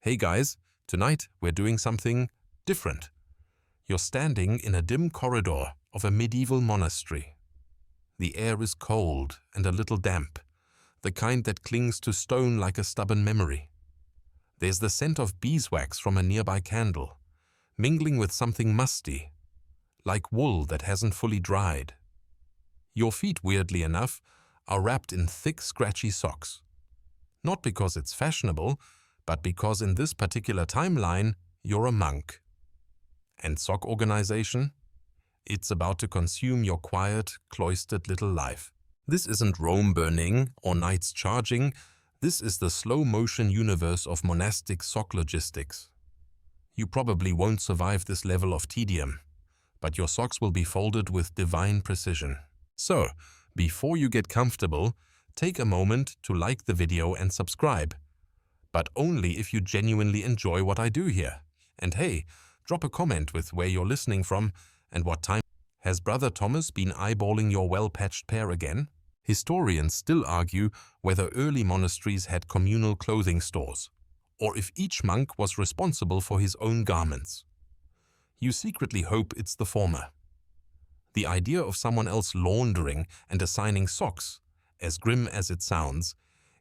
Hey guys, tonight we're doing something different. You're standing in a dim corridor of a medieval monastery. The air is cold and a little damp, the kind that clings to stone like a stubborn memory. There's the scent of beeswax from a nearby candle, mingling with something musty, like wool that hasn't fully dried. Your feet, weirdly enough, are wrapped in thick, scratchy socks. Not because it's fashionable, but because in this particular timeline, you're a monk. And sock organization? It's about to consume your quiet, cloistered little life. This isn't Rome burning or knights charging. This is the slow-motion universe of monastic sock logistics. You probably won't survive this level of tedium, but your socks will be folded with divine precision. So, before you get comfortable, take a moment to like the video and subscribe. But only if you genuinely enjoy what I do here. And hey, drop a comment with where you're listening from and what time. Has Brother Thomas been eyeballing your well-patched pair again? Historians still argue whether early monasteries had communal clothing stores, or if each monk was responsible for his own garments. You secretly hope it's the former. The idea of someone else laundering and assigning socks, as grim as it sounds,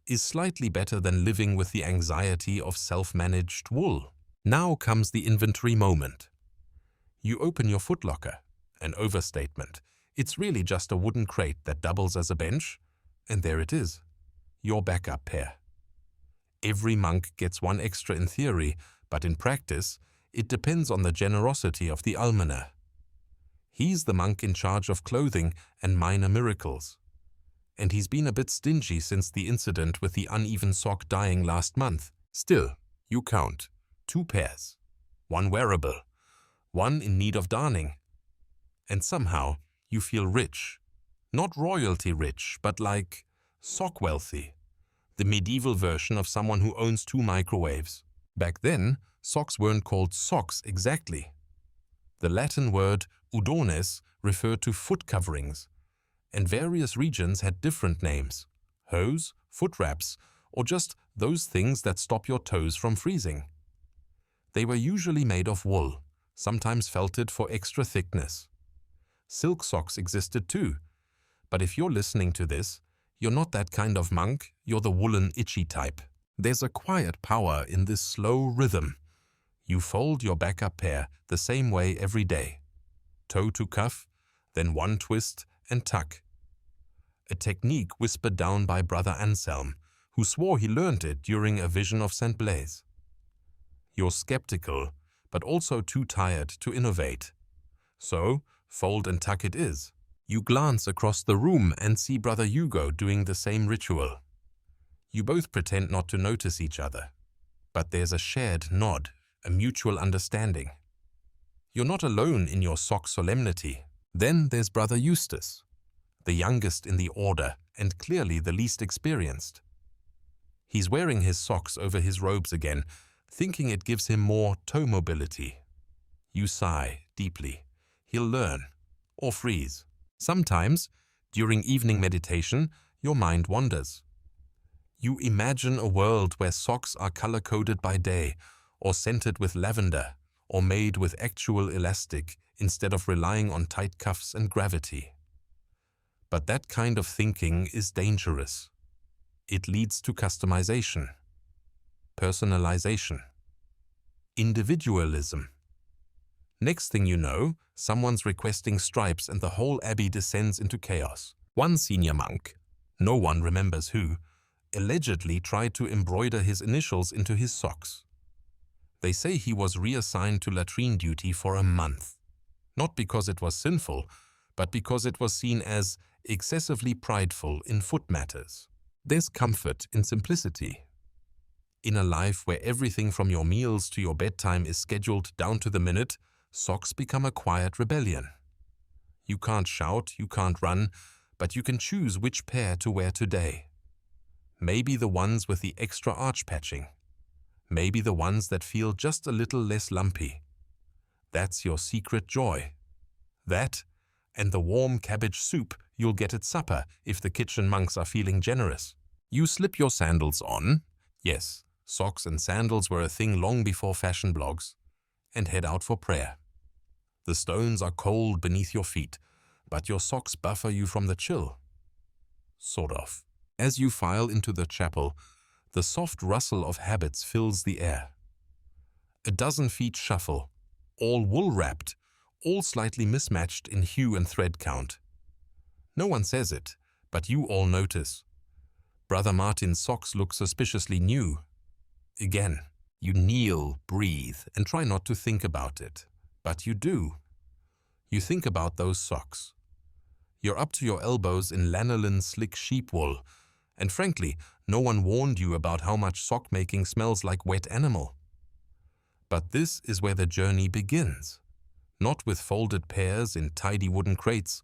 is slightly better than living with the anxiety of self-managed wool. Now comes the inventory moment. You open your footlocker, an overstatement. It's really just a wooden crate that doubles as a bench, and there it is, your backup pair. Every monk gets one extra in theory, but in practice, it depends on the generosity of the almoner. He's the monk in charge of clothing and minor miracles. And he's been a bit stingy since the incident with the uneven sock dyeing last month. Still, you count 2 pairs, 1 wearable, 1 in need of darning. And somehow, you feel rich. Not royalty rich, but like sock wealthy. The medieval version of someone who owns 2 microwaves. Back then, socks weren't called socks exactly. The Latin word udones referred to foot coverings, and various regions had different names: hose, foot wraps, or just those things that stop your toes from freezing. They were usually made of wool, sometimes felted for extra thickness. Silk socks existed too, but if you're listening to this, you're not that kind of monk, you're the woolen itchy type. There's a quiet power in this slow rhythm. You fold your backup pair the same way every day. Toe to cuff, then 1 twist and tuck. A technique whispered down by Brother Anselm, who swore he learned it during a vision of St. Blaise. You're skeptical, but also too tired to innovate. So, fold and tuck it is. You glance across the room and see Brother Hugo doing the same ritual. You both pretend not to notice each other, but there's a shared nod, a mutual understanding. You're not alone in your sock solemnity. Then there's Brother Eustace, the youngest in the order and clearly the least experienced. He's wearing his socks over his robes again, thinking it gives him more toe mobility. You sigh deeply. He'll learn, or freeze. Sometimes, during evening meditation, your mind wanders. You imagine a world where socks are color-coded by day, or scented with lavender, or made with actual elastic instead of relying on tight cuffs and gravity. But that kind of thinking is dangerous. It leads to customization, personalization, individualism. Next thing you know, someone's requesting stripes and the whole abbey descends into chaos. One senior monk, no one remembers who, allegedly tried to embroider his initials into his socks. They say he was reassigned to latrine duty for a month. Not because it was sinful, but because it was seen as excessively prideful in foot matters. There's comfort in simplicity. In a life where everything from your meals to your bedtime is scheduled down to the minute, socks become a quiet rebellion. You can't shout, you can't run, but you can choose which pair to wear today. Maybe the ones with the extra arch patching. Maybe the ones that feel just a little less lumpy. That's your secret joy. That, and the warm cabbage soup you'll get at supper if the kitchen monks are feeling generous. You slip your sandals on, yes, Socks and sandals were a thing long before fashion blogs, and head out for prayer. The stones are cold beneath your feet, but your socks buffer you from the chill. Sort of. As you file into the chapel, the soft rustle of habits fills the air. A dozen feet shuffle, all wool-wrapped, all slightly mismatched in hue and thread count. No one says it, but you all notice. Brother Martin's socks look suspiciously new. Again, you kneel, breathe, and try not to think about it. But you do. You think about those socks. You're up to your elbows in lanolin slick sheep wool, and frankly, no one warned you about how much sock making smells like wet animal. But this is where the journey begins. Not with folded pairs in tidy wooden crates,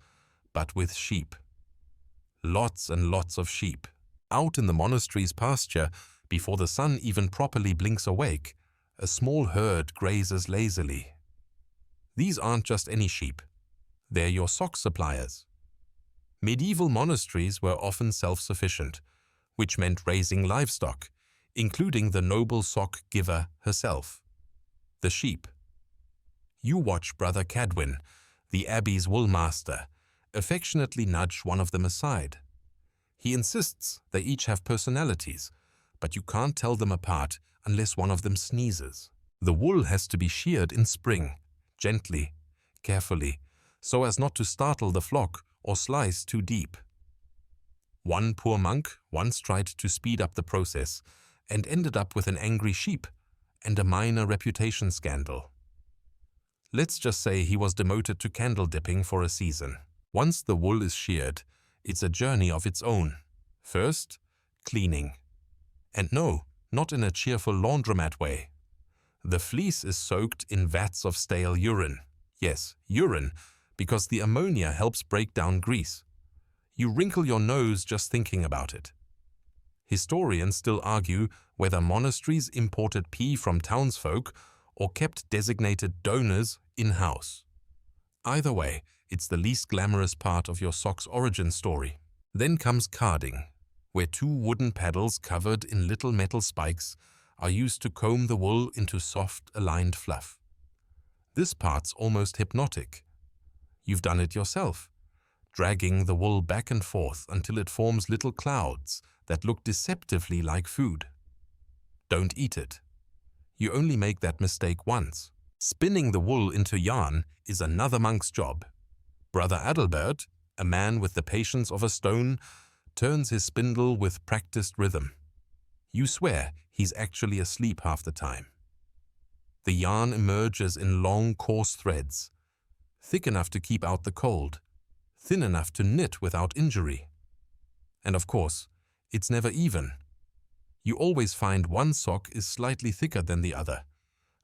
but with sheep. Lots and lots of sheep. Out in the monastery's pasture, before the sun even properly blinks awake, a small herd grazes lazily. These aren't just any sheep. They're your sock suppliers. Medieval monasteries were often self-sufficient, which meant raising livestock, including the noble sock giver herself, the sheep. You watch Brother Cadwin, the abbey's woolmaster, affectionately nudge one of them aside. He insists they each have personalities, but you can't tell them apart unless one of them sneezes. The wool has to be sheared in spring, gently, carefully, so as not to startle the flock or slice too deep. One poor monk once tried to speed up the process and ended up with an angry sheep and a minor reputation scandal. Let's just say he was demoted to candle dipping for a season. Once the wool is sheared, it's a journey of its own. First, cleaning. And no, not in a cheerful laundromat way. The fleece is soaked in vats of stale urine. Yes, urine, because the ammonia helps break down grease. You wrinkle your nose just thinking about it. Historians still argue whether monasteries imported pee from townsfolk or kept designated donors in-house. Either way, it's the least glamorous part of your sock's origin story. Then comes carding, where two wooden paddles covered in little metal spikes are used to comb the wool into soft, aligned fluff. This part's almost hypnotic. You've done it yourself, dragging the wool back and forth until it forms little clouds that look deceptively like food. Don't eat it. You only make that mistake once. Spinning the wool into yarn is another monk's job. Brother Adalbert, a man with the patience of a stone, turns his spindle with practiced rhythm. You swear he's actually asleep half the time. The yarn emerges in long, coarse threads, thick enough to keep out the cold, thin enough to knit without injury. And of course, it's never even. You always find one sock is slightly thicker than the other,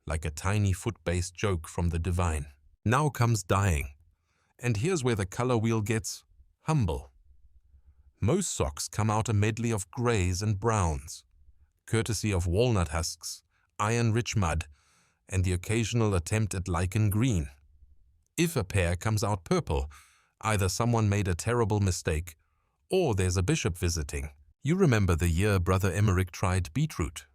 like a tiny foot-based joke from the divine. Now comes dyeing, and here's where the color wheel gets humble. Most socks come out a medley of grays and browns, courtesy of walnut husks, iron-rich mud, and the occasional attempt at lichen green. If a pair comes out purple, either someone made a terrible mistake, or there's a bishop visiting. You remember the year Brother Emmerich tried beetroot.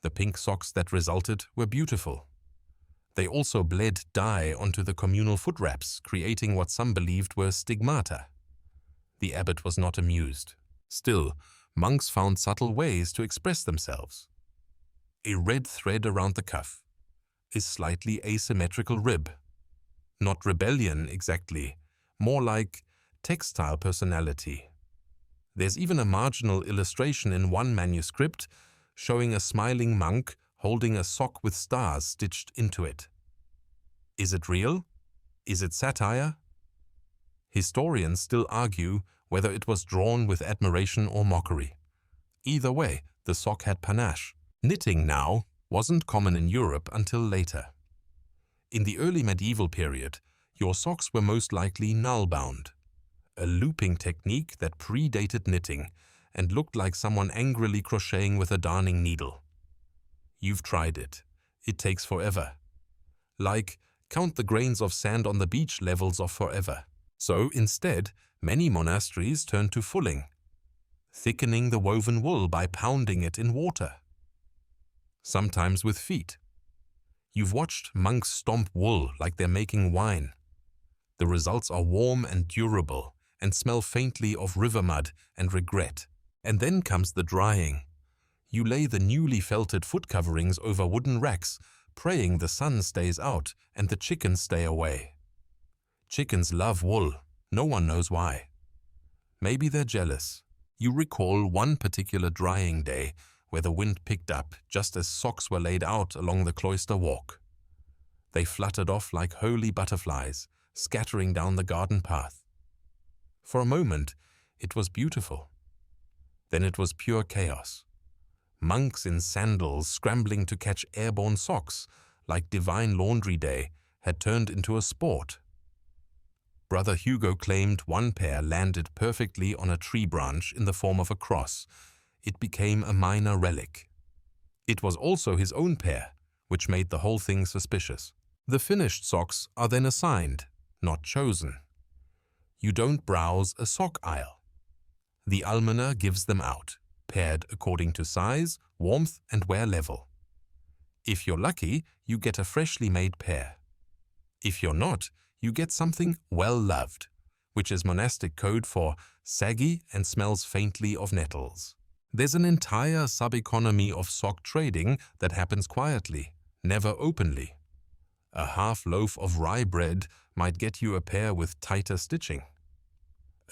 The pink socks that resulted were beautiful. They also bled dye onto the communal foot wraps, creating what some believed were stigmata. The abbot was not amused. Still, monks found subtle ways to express themselves. A red thread around the cuff, a slightly asymmetrical rib. Not rebellion exactly, more like textile personality. There's even a marginal illustration in one manuscript showing a smiling monk holding a sock with stars stitched into it. Is it real? Is it satire? Historians still argue whether it was drawn with admiration or mockery. Either way, the sock had panache. Knitting now wasn't common in Europe until later. In the early medieval period, your socks were most likely null-bound, a looping technique that predated knitting and looked like someone angrily crocheting with a darning needle. You've tried it. It takes forever. Like, count the grains of sand on the beach levels of forever. So instead, many monasteries turned to fulling, thickening the woven wool by pounding it in water. sometimes with feet. You've watched monks stomp wool like they're making wine. The results are warm and durable and smell faintly of river mud and regret. And then comes the drying. You lay the newly felted foot coverings over wooden racks, praying the sun stays out and the chickens stay away. Chickens love wool. No one knows why. Maybe they're jealous. You recall one particular drying day where the wind picked up just as socks were laid out along the cloister walk. They fluttered off like holy butterflies, scattering down the garden path. For a moment, it was beautiful. Then it was pure chaos. Monks in sandals scrambling to catch airborne socks, like Divine Laundry Day, had turned into a sport. Brother Hugo claimed one pair landed perfectly on a tree branch in the form of a cross. It became a minor relic. It was also his own pair, which made the whole thing suspicious. The finished socks are then assigned, not chosen. You don't browse a sock aisle. The almoner gives them out, paired according to size, warmth, and wear level. If you're lucky, you get a freshly made pair. If you're not, you get something well-loved, which is monastic code for saggy and smells faintly of nettles. There's an entire sub-economy of sock trading that happens quietly, never openly. A half loaf of rye bread might get you a pair with tighter stitching.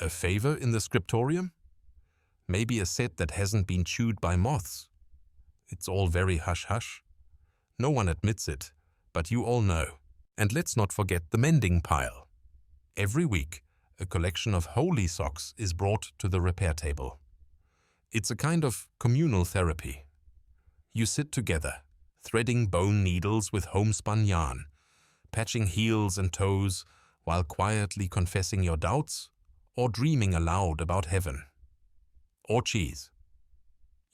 A favor in the scriptorium? Maybe a set that hasn't been chewed by moths. It's all very hush-hush. No one admits it, but you all know. And let's not forget the mending pile. Every week, a collection of holy socks is brought to the repair table. It's a kind of communal therapy. You sit together, threading bone needles with homespun yarn, patching heels and toes while quietly confessing your doubts or dreaming aloud about heaven. Or cheese.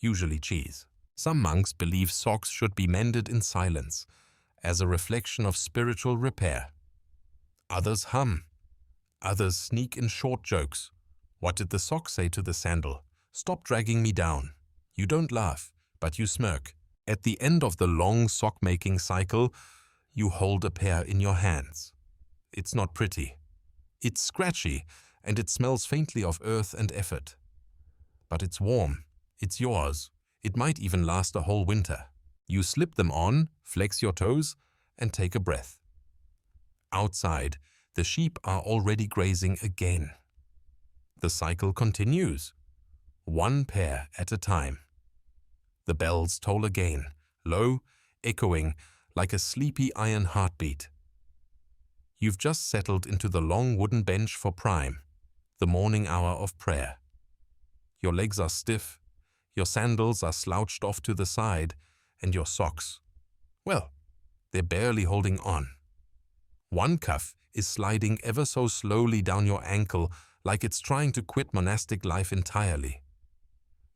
Usually cheese. Some monks believe socks should be mended in silence, as a reflection of spiritual repair. Others hum. Others sneak in short jokes. What did the sock say to the sandal? Stop dragging me down. You don't laugh, but you smirk. At the end of the long sock-making cycle, you hold a pair in your hands. It's not pretty. It's scratchy, and it smells faintly of earth and effort. But it's warm. It's yours. It might even last a whole winter. You slip them on, flex your toes, and take a breath. Outside, the sheep are already grazing again. The cycle continues, one pair at a time. The bells toll again, low, echoing like a sleepy iron heartbeat. You've just settled into the long wooden bench for prime, the morning hour of prayer. Your legs are stiff, your sandals are slouched off to the side, and your socks, well, they're barely holding on. One cuff is sliding ever so slowly down your ankle like it's trying to quit monastic life entirely.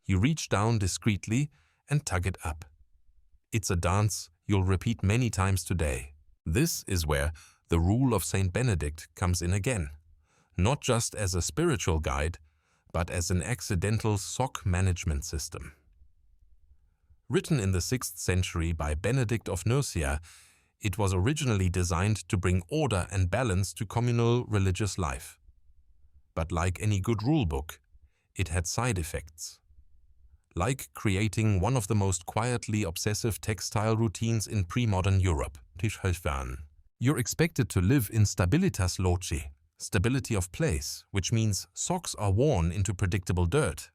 You reach down discreetly and tug it up. It's a dance you'll repeat many times today. This is where the rule of Saint Benedict comes in again, not just as a spiritual guide, but as an accidental sock management system. Written in the 6th century by Benedict of Nursia, it was originally designed to bring order and balance to communal religious life. But like any good rulebook, it had side effects. Like creating one of the most quietly obsessive textile routines in pre-modern Europe. You're expected to live in stabilitas loci, stability of place, which means socks are worn into predictable dirt.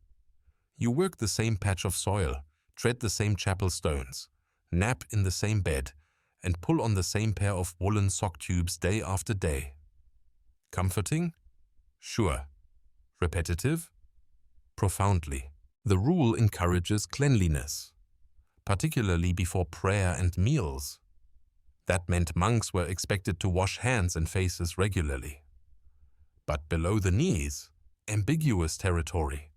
You work the same patch of soil, tread the same chapel stones, nap in the same bed, and pull on the same pair of woolen sock tubes day after day. Comforting? Sure. Repetitive? Profoundly. The rule encourages cleanliness, particularly before prayer and meals. That meant monks were expected to wash hands and faces regularly. But below the knees, ambiguous territory.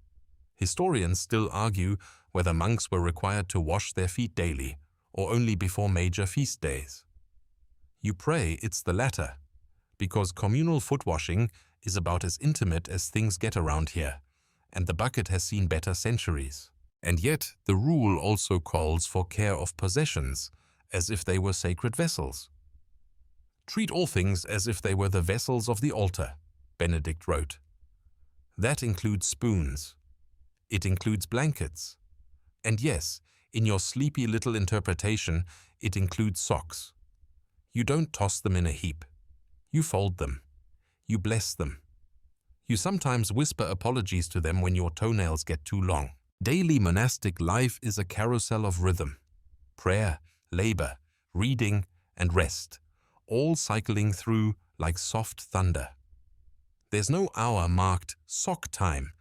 Historians still argue whether monks were required to wash their feet daily or only before major feast days. You pray it's the latter, because communal foot washing is about as intimate as things get around here, and the bucket has seen better centuries. And yet, the rule also calls for care of possessions, as if they were sacred vessels. Treat all things as if they were the vessels of the altar, Benedict wrote. That includes spoons. It includes blankets. And yes, in your sleepy little interpretation, it includes socks. You don't toss them in a heap. You fold them. You bless them. You sometimes whisper apologies to them when your toenails get too long. Daily monastic life is a carousel of rhythm. Prayer, labor, reading, and rest, all cycling through like soft thunder. There's no hour marked sock time,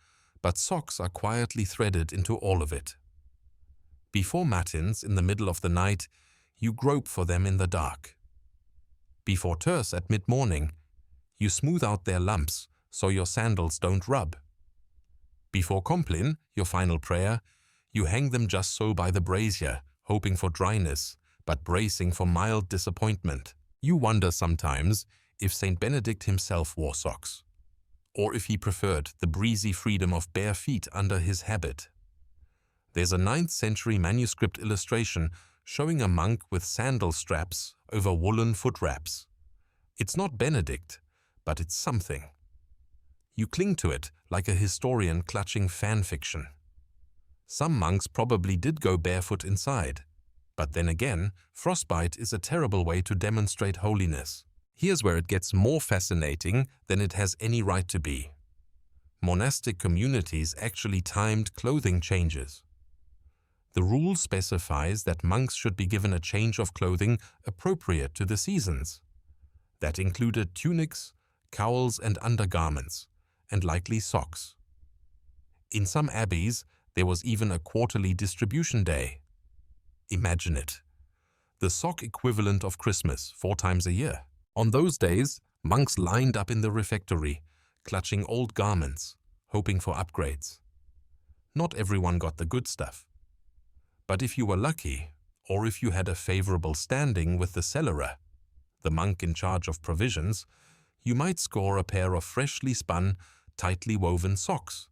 but socks are quietly threaded into all of it. Before matins in the middle of the night, you grope for them in the dark. Before terce at mid-morning, you smooth out their lumps so your sandals don't rub. Before complin, your final prayer, you hang them just so by the brazier, hoping for dryness, but bracing for mild disappointment. You wonder sometimes if Saint Benedict himself wore socks, or if he preferred the breezy freedom of bare feet under his habit. There's a 9th century manuscript illustration showing a monk with sandal straps over woolen foot wraps. It's not Benedict, but it's something. You cling to it like a historian clutching fan fiction. Some monks probably did go barefoot inside, but then again, frostbite is a terrible way to demonstrate holiness. Here's where it gets more fascinating than it has any right to be. Monastic communities actually timed clothing changes. The rule specifies that monks should be given a change of clothing appropriate to the seasons. That included tunics, cowls and undergarments, and likely socks. In some abbeys, there was even a quarterly distribution day. Imagine it. The sock equivalent of Christmas 4 times a year. On those days, monks lined up in the refectory, clutching old garments, hoping for upgrades. Not everyone got the good stuff. But if you were lucky, or if you had a favorable standing with the cellarer, the monk in charge of provisions, you might score a pair of freshly spun, tightly woven socks.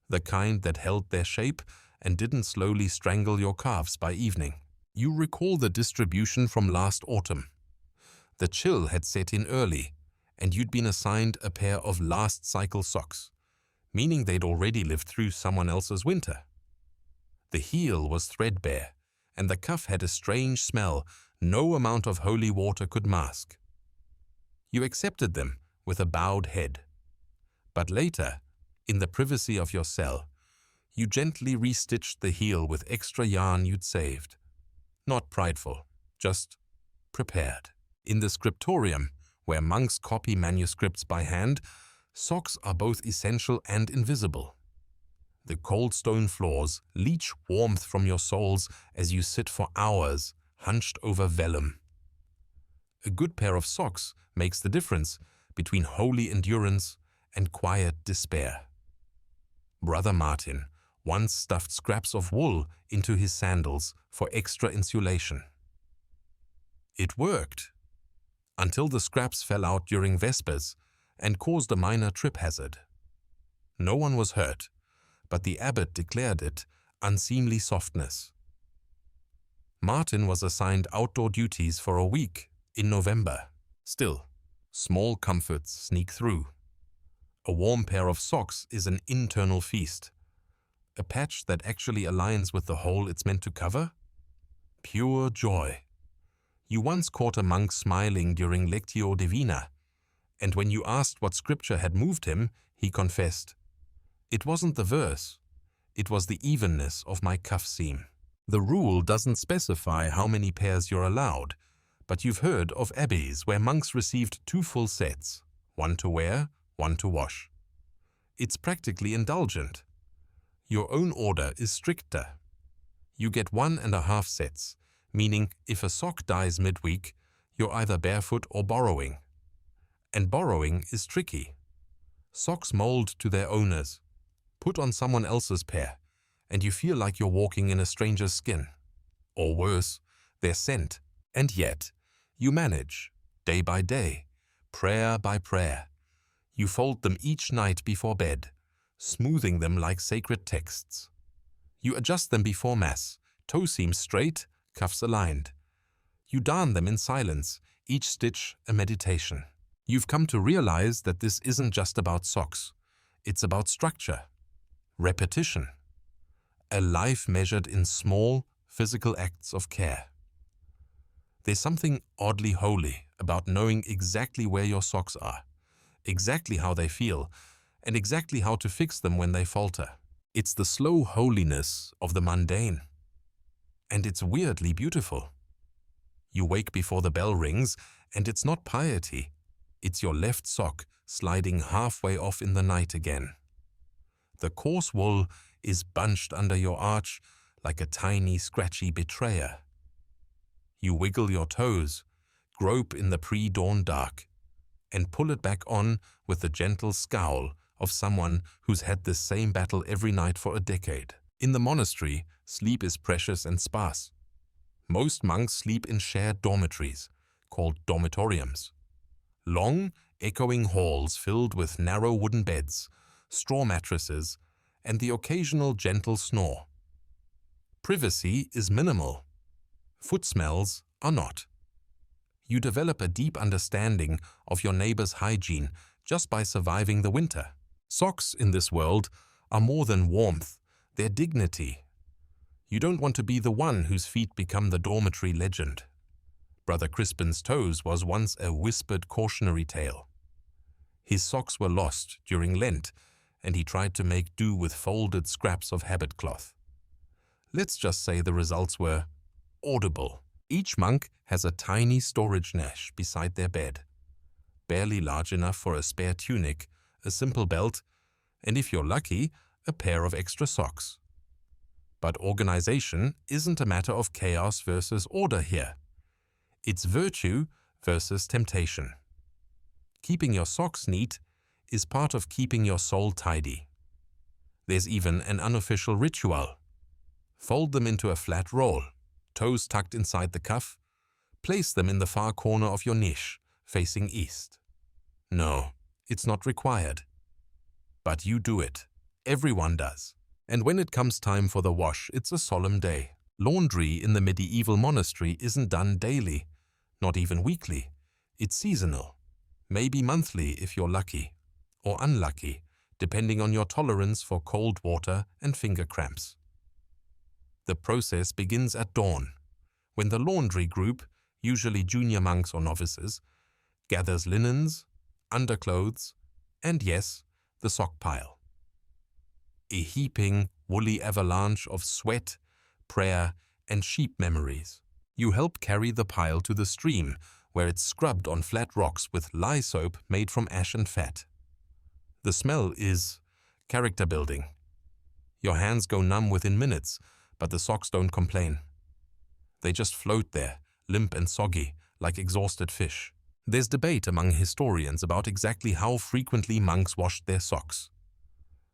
The kind that held their shape and didn't slowly strangle your calves by evening. You recall the distribution from last autumn. The chill had set in early, and you'd been assigned a pair of last cycle socks, meaning they'd already lived through someone else's winter. The heel was threadbare, and the cuff had a strange smell no amount of holy water could mask. You accepted them with a bowed head. But later, in the privacy of your cell, you gently restitched the heel with extra yarn you'd saved. Not prideful, just prepared. In the scriptorium, where monks copy manuscripts by hand, socks are both essential and invisible. The cold stone floors leach warmth from your soles as you sit for hours, hunched over vellum. A good pair of socks makes the difference between holy endurance and quiet despair. Brother Martin once stuffed scraps of wool into his sandals for extra insulation. It worked, until the scraps fell out during Vespers and caused a minor trip hazard. No one was hurt, but the abbot declared it unseemly softness. Martin was assigned outdoor duties for a week in November. Still, small comforts sneak through. A warm pair of socks is an internal feast. A patch that actually aligns with the hole it's meant to cover? Pure joy. You once caught a monk smiling during Lectio Divina, and when you asked what scripture had moved him, he confessed, "It wasn't the verse, it was the evenness of my cuff seam." The rule doesn't specify how many pairs you're allowed, but you've heard of abbeys where monks received 2 full sets, one to wear, one to wash. It's practically indulgent. Your own order is stricter. You get 1.5 sets, meaning if a sock dies midweek, you're either barefoot or borrowing. And borrowing is tricky. Socks mold to their owners. Put on someone else's pair, and you feel like you're walking in a stranger's skin. Or worse, their scent. And yet, you manage, day by day, prayer by prayer. You fold them each night before bed, smoothing them like sacred texts. You adjust them before Mass, toe seams straight, cuffs aligned. You darn them in silence, each stitch a meditation. You've come to realize that this isn't just about socks. It's about structure, repetition, a life measured in small, physical acts of care. There's something oddly holy about knowing exactly where your socks are, exactly how they feel, and exactly how to fix them when they falter. It's the slow holiness of the mundane. And it's weirdly beautiful. You wake before the bell rings, and it's not piety. It's your left sock sliding halfway off in the night again. The coarse wool is bunched under your arch like a tiny, scratchy betrayer. You wiggle your toes, grope in the pre-dawn dark, and pull it back on with the gentle scowl of someone who's had this same battle every night for a decade. In the monastery, sleep is precious and sparse. Most monks sleep in shared dormitories, called dormitoriums. Long, echoing halls filled with narrow wooden beds, straw mattresses, and the occasional gentle snore. Privacy is minimal. Foot smells are not. You develop a deep understanding of your neighbor's hygiene just by surviving the winter. Socks in this world are more than warmth, they're dignity. You don't want to be the one whose feet become the dormitory legend. Brother Crispin's toes was once a whispered cautionary tale. His socks were lost during Lent, and he tried to make do with folded scraps of habit cloth. Let's just say the results were audible. Each monk has a tiny storage niche beside their bed, barely large enough for a spare tunic, a simple belt, and if you're lucky, a pair of extra socks. But organization isn't a matter of chaos versus order here. It's virtue versus temptation. Keeping your socks neat is part of keeping your soul tidy. There's even an unofficial ritual. Fold them into a flat roll, toes tucked inside the cuff. Place them in the far corner of your niche, facing east. No, it's not required. But you do it. Everyone does. And when it comes time for the wash, it's a solemn day. Laundry in the medieval monastery isn't done daily, not even weekly. It's seasonal, maybe monthly if you're lucky, or unlucky, depending on your tolerance for cold water and finger cramps. The process begins at dawn, when the laundry group, usually junior monks or novices, gathers linens, underclothes, and yes, the sock pile. A heaping, woolly avalanche of sweat, prayer, and sheep memories. You help carry the pile to the stream, where it's scrubbed on flat rocks with lye soap made from ash and fat. The smell is character building. Your hands go numb within minutes, but the socks don't complain. They just float there, limp and soggy, like exhausted fish. There's debate among historians about exactly how frequently monks washed their socks.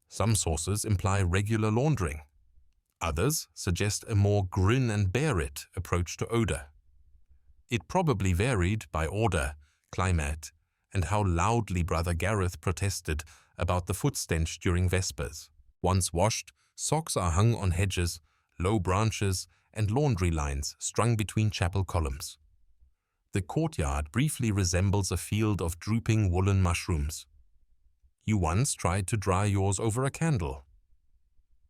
Some sources imply regular laundering. Others suggest a more grin-and-bear-it approach to odor. It probably varied by order, climate, and how loudly Brother Gareth protested about the foot stench during Vespers. Once washed, socks are hung on hedges, low branches, and laundry lines strung between chapel columns. The courtyard briefly resembles a field of drooping woolen mushrooms. You once tried to dry yours over a candle.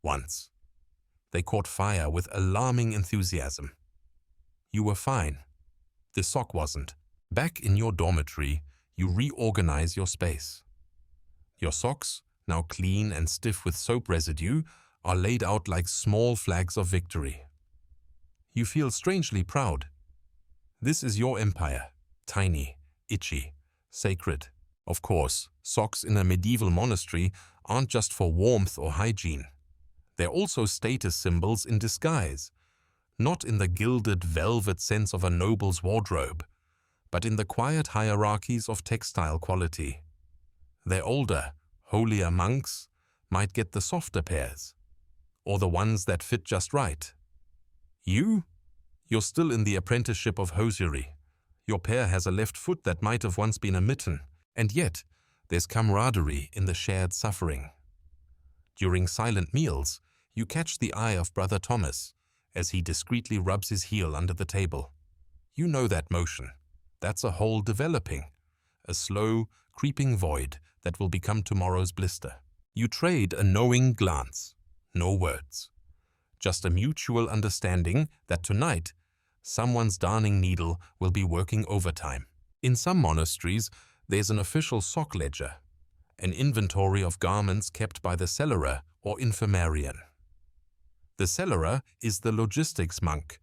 Once. They caught fire with alarming enthusiasm. You were fine. The sock wasn't. Back in your dormitory, you reorganize your space. Your socks, now clean and stiff with soap residue, are laid out like small flags of victory. You feel strangely proud. This is your empire, tiny, itchy, sacred. Of course, socks in a medieval monastery aren't just for warmth or hygiene. They're also status symbols in disguise, not in the gilded velvet sense of a noble's wardrobe, but in the quiet hierarchies of textile quality. Their older, holier monks might get the softer pairs, or the ones that fit just right. You're still in the apprenticeship of hosiery. Your pair has a left foot that might have once been a mitten, and yet there's camaraderie in the shared suffering. During silent meals, You catch the eye of Brother Thomas as he discreetly rubs his heel under the table. You know that motion. That's a hole developing, a slow, creeping void that will become tomorrow's blister. You trade a knowing glance, no words. Just a mutual understanding that tonight, someone's darning needle will be working overtime. In some monasteries, there's an official sock ledger, an inventory of garments kept by the cellarer or infirmarian. The cellarer is the logistics monk,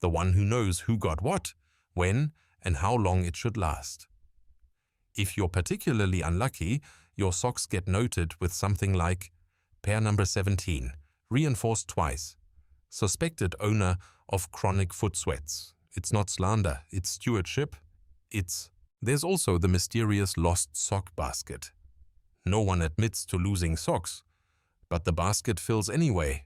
the one who knows who got what, when, and how long it should last. If you're particularly unlucky, your socks get noted with something like pair number 17, reinforced twice, suspected owner of chronic foot sweats. It's not slander, it's stewardship. There's also the mysterious lost sock basket. No one admits to losing socks, but the basket fills anyway.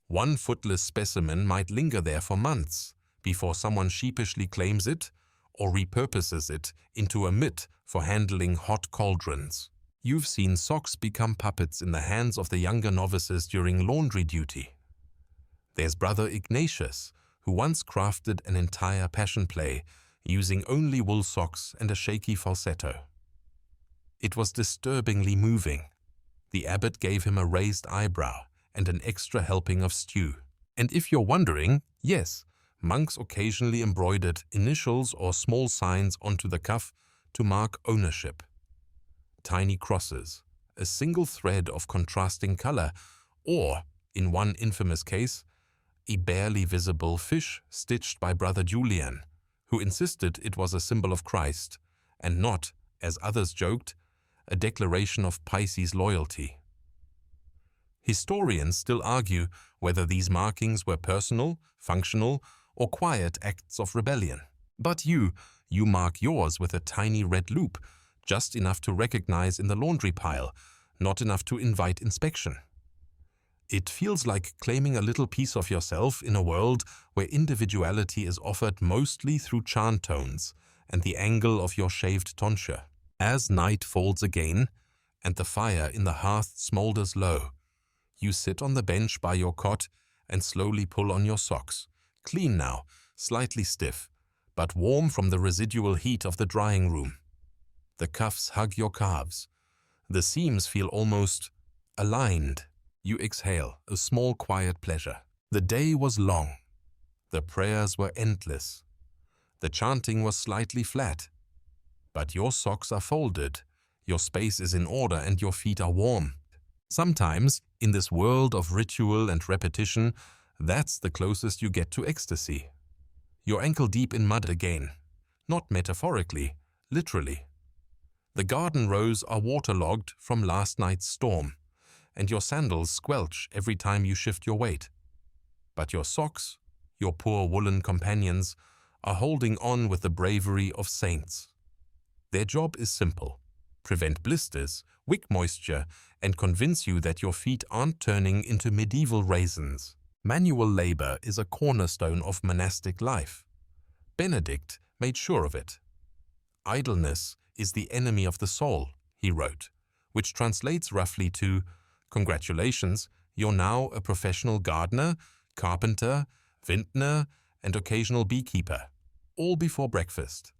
One footless specimen might linger there for months before someone sheepishly claims it or repurposes it into a mitt for handling hot cauldrons. You've seen socks become puppets in the hands of the younger novices during laundry duty. There's Brother Ignatius, who once crafted an entire passion play using only wool socks and a shaky falsetto. It was disturbingly moving. The abbot gave him a raised eyebrow and an extra helping of stew. And if you're wondering, yes, monks occasionally embroidered initials or small signs onto the cuff to mark ownership. Tiny crosses, a single thread of contrasting color, or, in one infamous case, a barely visible fish stitched by Brother Julian, who insisted it was a symbol of Christ, and not, as others joked, a declaration of Pisces loyalty. Historians still argue whether these markings were personal, functional, or quiet acts of rebellion. But you mark yours with a tiny red loop, just enough to recognize in the laundry pile, not enough to invite inspection. It feels like claiming a little piece of yourself in a world where individuality is offered mostly through chant tones and the angle of your shaved tonsure. As night falls again, and the fire in the hearth smolders low, you sit on the bench by your cot and slowly pull on your socks, clean now, slightly stiff, but warm from the residual heat of the drying room. The cuffs hug your calves. The seams feel almost aligned. You exhale, a small quiet pleasure. The day was long. The prayers were endless. The chanting was slightly flat. But your socks are folded, your space is in order, and your feet are warm. Sometimes, in this world of ritual and repetition, that's the closest you get to ecstasy. You're ankle deep in mud again. Not metaphorically, literally. The garden rows are waterlogged from last night's storm, and your sandals squelch every time you shift your weight. But your socks, your poor woolen companions, are holding on with the bravery of saints. Their job is simple: prevent blisters, wick moisture, and convince you that your feet aren't turning into medieval raisins. Manual labor is a cornerstone of monastic life. Benedict made sure of it. Idleness is the enemy of the soul, he wrote, which translates roughly to, congratulations, you're now a professional gardener, carpenter, vintner, and occasional beekeeper, all before breakfast.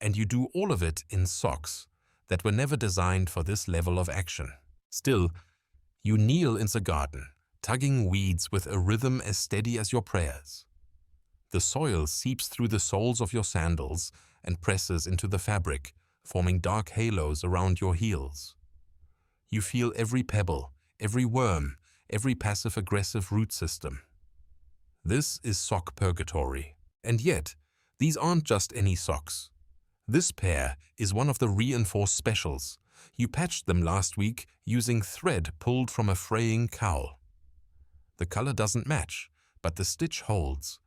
And you do all of it in socks that were never designed for this level of action. Still, you kneel in the garden, tugging weeds with a rhythm as steady as your prayers. The soil seeps through the soles of your sandals and presses into the fabric, forming dark halos around your heels. You feel every pebble, every worm, every passive-aggressive root system. This is sock purgatory. And yet, these aren't just any socks. This pair is one of the reinforced specials. You patched them last week using thread pulled from a fraying cowl. The color doesn't match, but the stitch holds,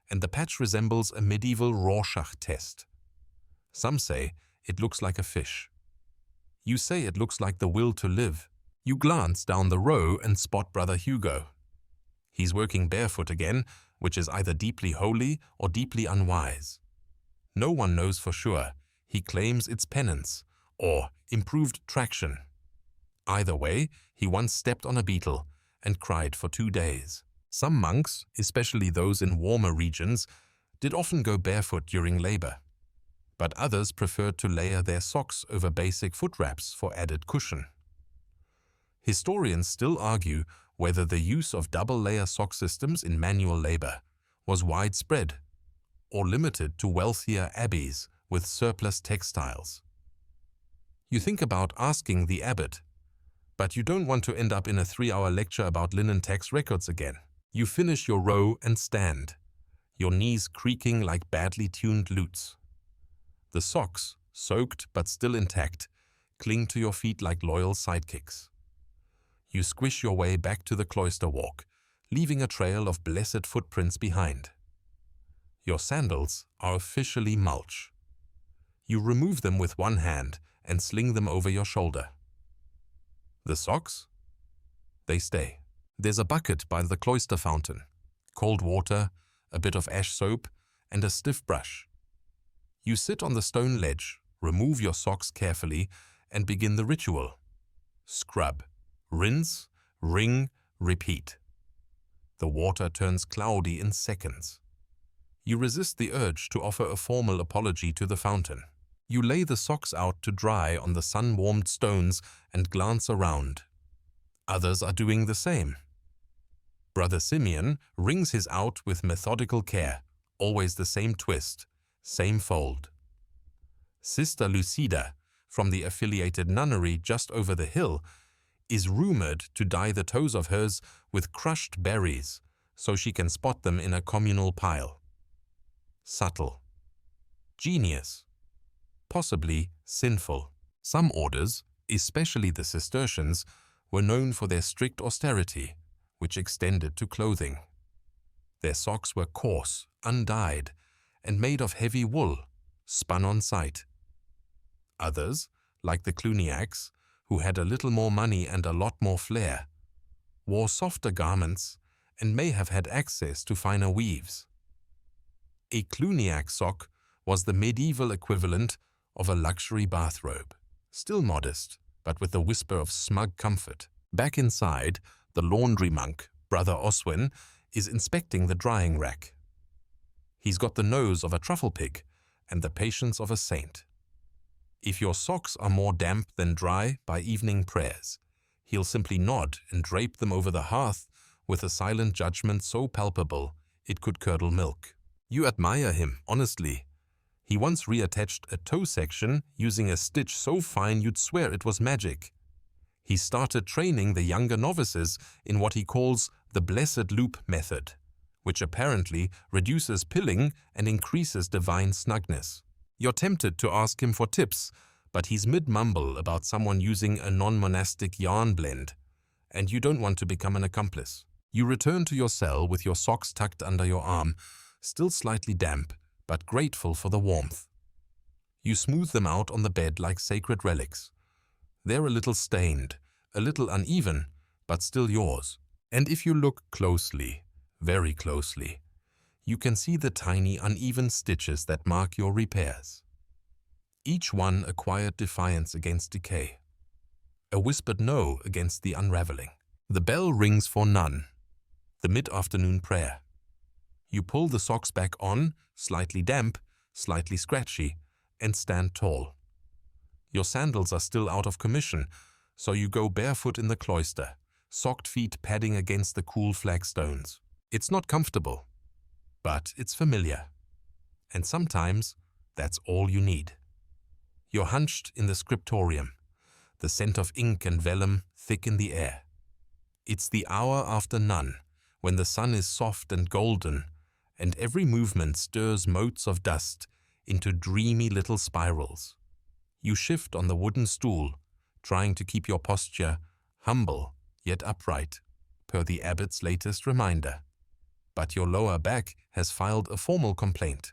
and the patch resembles a medieval Rorschach test. Some say it looks like a fish. You say it looks like the will to live. You glance down the row and spot Brother Hugo. He's working barefoot again, which is either deeply holy or deeply unwise. No one knows for sure. He claims it's penance or improved traction. Either way, he once stepped on a beetle, and cried for 2 days. Some monks, especially those in warmer regions, did often go barefoot during labor, but others preferred to layer their socks over basic foot wraps for added cushion. Historians still argue whether the use of double-layer sock systems in manual labor was widespread or limited to wealthier abbeys with surplus textiles. You think about asking the abbot, but you don't want to end up in a 3-hour lecture about linen tax records again. You finish your row and stand, your knees creaking like badly tuned lutes. The socks, soaked but still intact, cling to your feet like loyal sidekicks. You squish your way back to the cloister walk, leaving a trail of blessed footprints behind. Your sandals are officially mulch. You remove them with one hand and sling them over your shoulder. The socks? They stay. There's a bucket by the cloister fountain, cold water, a bit of ash soap, and a stiff brush. You sit on the stone ledge, remove your socks carefully, and begin the ritual. Scrub, rinse, wring, repeat. The water turns cloudy in seconds. You resist the urge to offer a formal apology to the fountain. You lay the socks out to dry on the sun-warmed stones and glance around. Others are doing the same. Brother Simeon wrings his out with methodical care, always the same twist, same fold. Sister Lucida, from the affiliated nunnery just over the hill, is rumored to dye the toes of hers with crushed berries so she can spot them in a communal pile. Subtle. Genius. Possibly sinful. Some orders, especially the Cistercians, were known for their strict austerity, which extended to clothing. Their socks were coarse, undyed, and made of heavy wool, spun on site. Others, like the Cluniacs, who had a little more money and a lot more flair, wore softer garments and may have had access to finer weaves. A Cluniac sock was the medieval equivalent of a luxury bathrobe, still modest, but with a whisper of smug comfort. Back inside, the laundry monk, Brother Oswin, is inspecting the drying rack. He's got the nose of a truffle pig and the patience of a saint. If your socks are more damp than dry by evening prayers, he'll simply nod and drape them over the hearth with a silent judgment so palpable it could curdle milk. You admire him, honestly. He once reattached a toe section using a stitch so fine you'd swear it was magic. He started training the younger novices in what he calls the blessed loop method, which apparently reduces pilling and increases divine snugness. You're tempted to ask him for tips, but he's mid-mumble about someone using a non-monastic yarn blend, and you don't want to become an accomplice. You return to your cell with your socks tucked under your arm, still slightly damp, but grateful for the warmth. You smooth them out on the bed like sacred relics. They're a little stained, a little uneven, but still yours. And if you look closely, very closely, you can see the tiny uneven stitches that mark your repairs. Each one a quiet defiance against decay, a whispered no against the unraveling. The bell rings for none, the mid-afternoon prayer. You pull the socks back on, slightly damp, slightly scratchy, and stand tall. Your sandals are still out of commission, so you go barefoot in the cloister, socked feet padding against the cool flagstones. It's not comfortable, but it's familiar. And sometimes that's all you need. You're hunched in the scriptorium, the scent of ink and vellum thick in the air. It's the hour after none, when the sun is soft and golden, and every movement stirs motes of dust into dreamy little spirals. You shift on the wooden stool, trying to keep your posture humble yet upright, per the abbot's latest reminder. But your lower back has filed a formal complaint.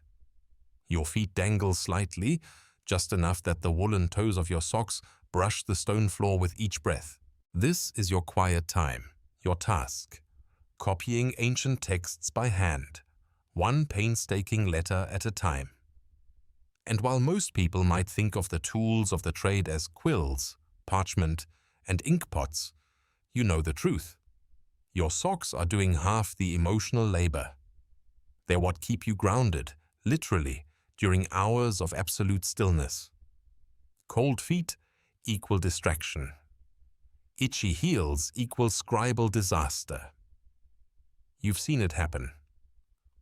Your feet dangle slightly, just enough that the woolen toes of your socks brush the stone floor with each breath. This is your quiet time, your task, copying ancient texts by hand, one painstaking letter at a time. And while most people might think of the tools of the trade as quills, parchment, and ink pots, you know the truth. Your socks are doing half the emotional labor. They're what keep you grounded, literally, during hours of absolute stillness. Cold feet equal distraction. Itchy heels equal scribal disaster. You've seen it happen.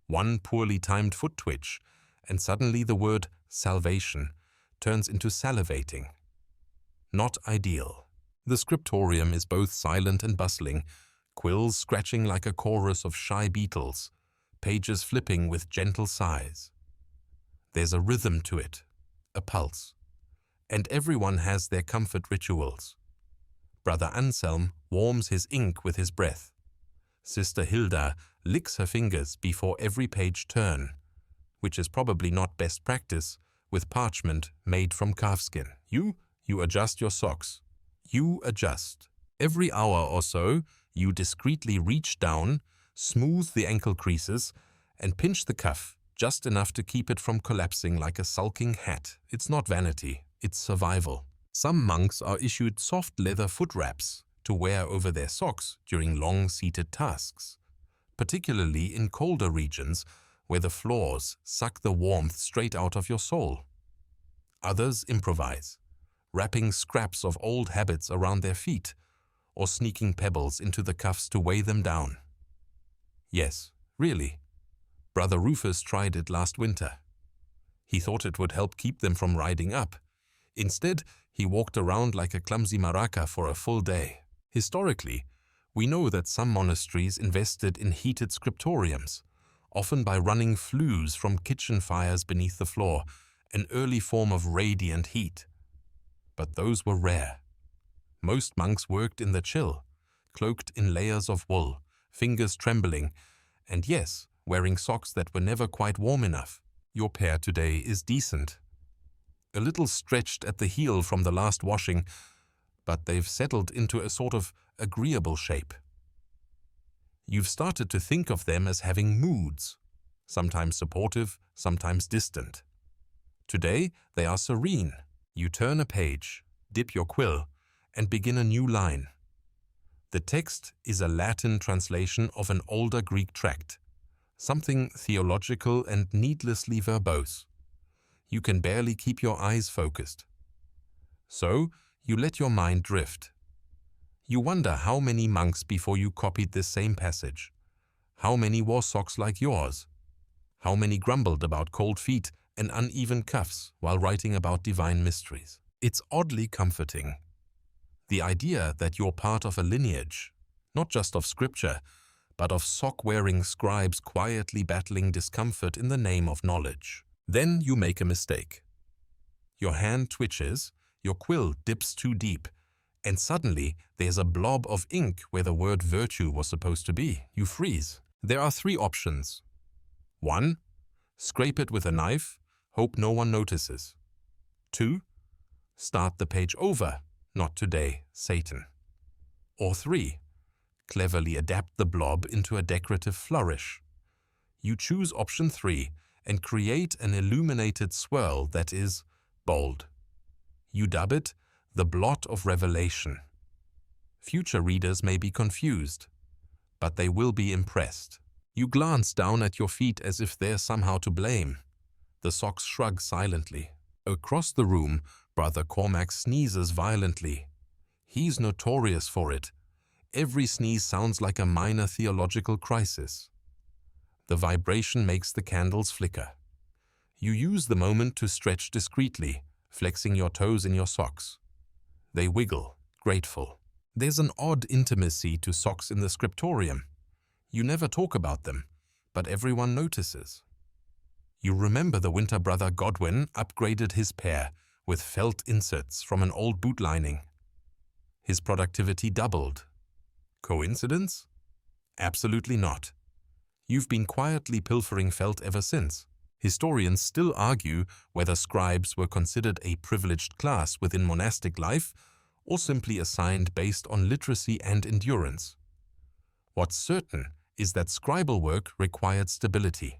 One poorly timed foot twitch, and suddenly the word salvation turns into salivating. Not ideal. The scriptorium is both silent and bustling, quills scratching like a chorus of shy beetles, pages flipping with gentle sighs. There's a rhythm to it, a pulse. And everyone has their comfort rituals. Brother Anselm warms his ink with his breath. Sister Hilda licks her fingers before every page turn, which is probably not best practice with parchment made from calfskin. You adjust your socks. You adjust. Every hour or so, you discreetly reach down, smooth the ankle creases, and pinch the cuff just enough to keep it from collapsing like a sulking hat. It's not vanity, it's survival. Some monks are issued soft leather foot wraps to wear over their socks during long seated tasks, particularly in colder regions where the floors suck the warmth straight out of your soul. Others improvise, wrapping scraps of old habits around their feet or sneaking pebbles into the cuffs to weigh them down. Yes, really. Brother Rufus tried it last winter. He thought it would help keep them from riding up. Instead, he walked around like a clumsy maraca for a full day. Historically, we know that some monasteries invested in heated scriptoriums, often by running flues from kitchen fires beneath the floor, an early form of radiant heat. But those were rare. Most monks worked in the chill, cloaked in layers of wool, fingers trembling, and yes, wearing socks that were never quite warm enough. Your pair today is decent. A little stretched at the heel from the last washing, but they've settled into a sort of agreeable shape. You've started to think of them as having moods, sometimes supportive, sometimes distant. Today, they are serene. You turn a page, dip your quill, and begin a new line. The text is a Latin translation of an older Greek tract, something theological and needlessly verbose. You can barely keep your eyes focused. So, you let your mind drift. You wonder how many monks before you copied this same passage. How many wore socks like yours? How many grumbled about cold feet and uneven cuffs while writing about divine mysteries? It's oddly comforting. The idea that you're part of a lineage, not just of scripture, but of sock-wearing scribes quietly battling discomfort in the name of knowledge. Then you make a mistake. Your hand twitches, your quill dips too deep, and suddenly there's a blob of ink where the word virtue was supposed to be. You freeze. There are 3 options. 1. Scrape it with a knife, hope no one notices. 2. Start the page over. Not today, Satan. Or 3. Cleverly adapt the blob into a decorative flourish. You choose option 3 and create an illuminated swirl that is bold. You dub it the blot of revelation. Future readers may be confused, but they will be impressed. You glance down at your feet as if they're somehow to blame. The socks shrug silently. Across the room, Brother Cormac sneezes violently. He's notorious for it. Every sneeze sounds like a minor theological crisis. The vibration makes the candles flicker. You use the moment to stretch discreetly, flexing your toes in your socks. They wiggle, grateful. There's an odd intimacy to socks in the scriptorium. You never talk about them, but everyone notices. You remember the winter Brother Godwin upgraded his pair with felt inserts from an old boot lining. His productivity doubled. Coincidence? Absolutely not. You've been quietly pilfering felt ever since. Historians still argue whether scribes were considered a privileged class within monastic life or simply assigned based on literacy and endurance. What's certain is that scribal work required stability,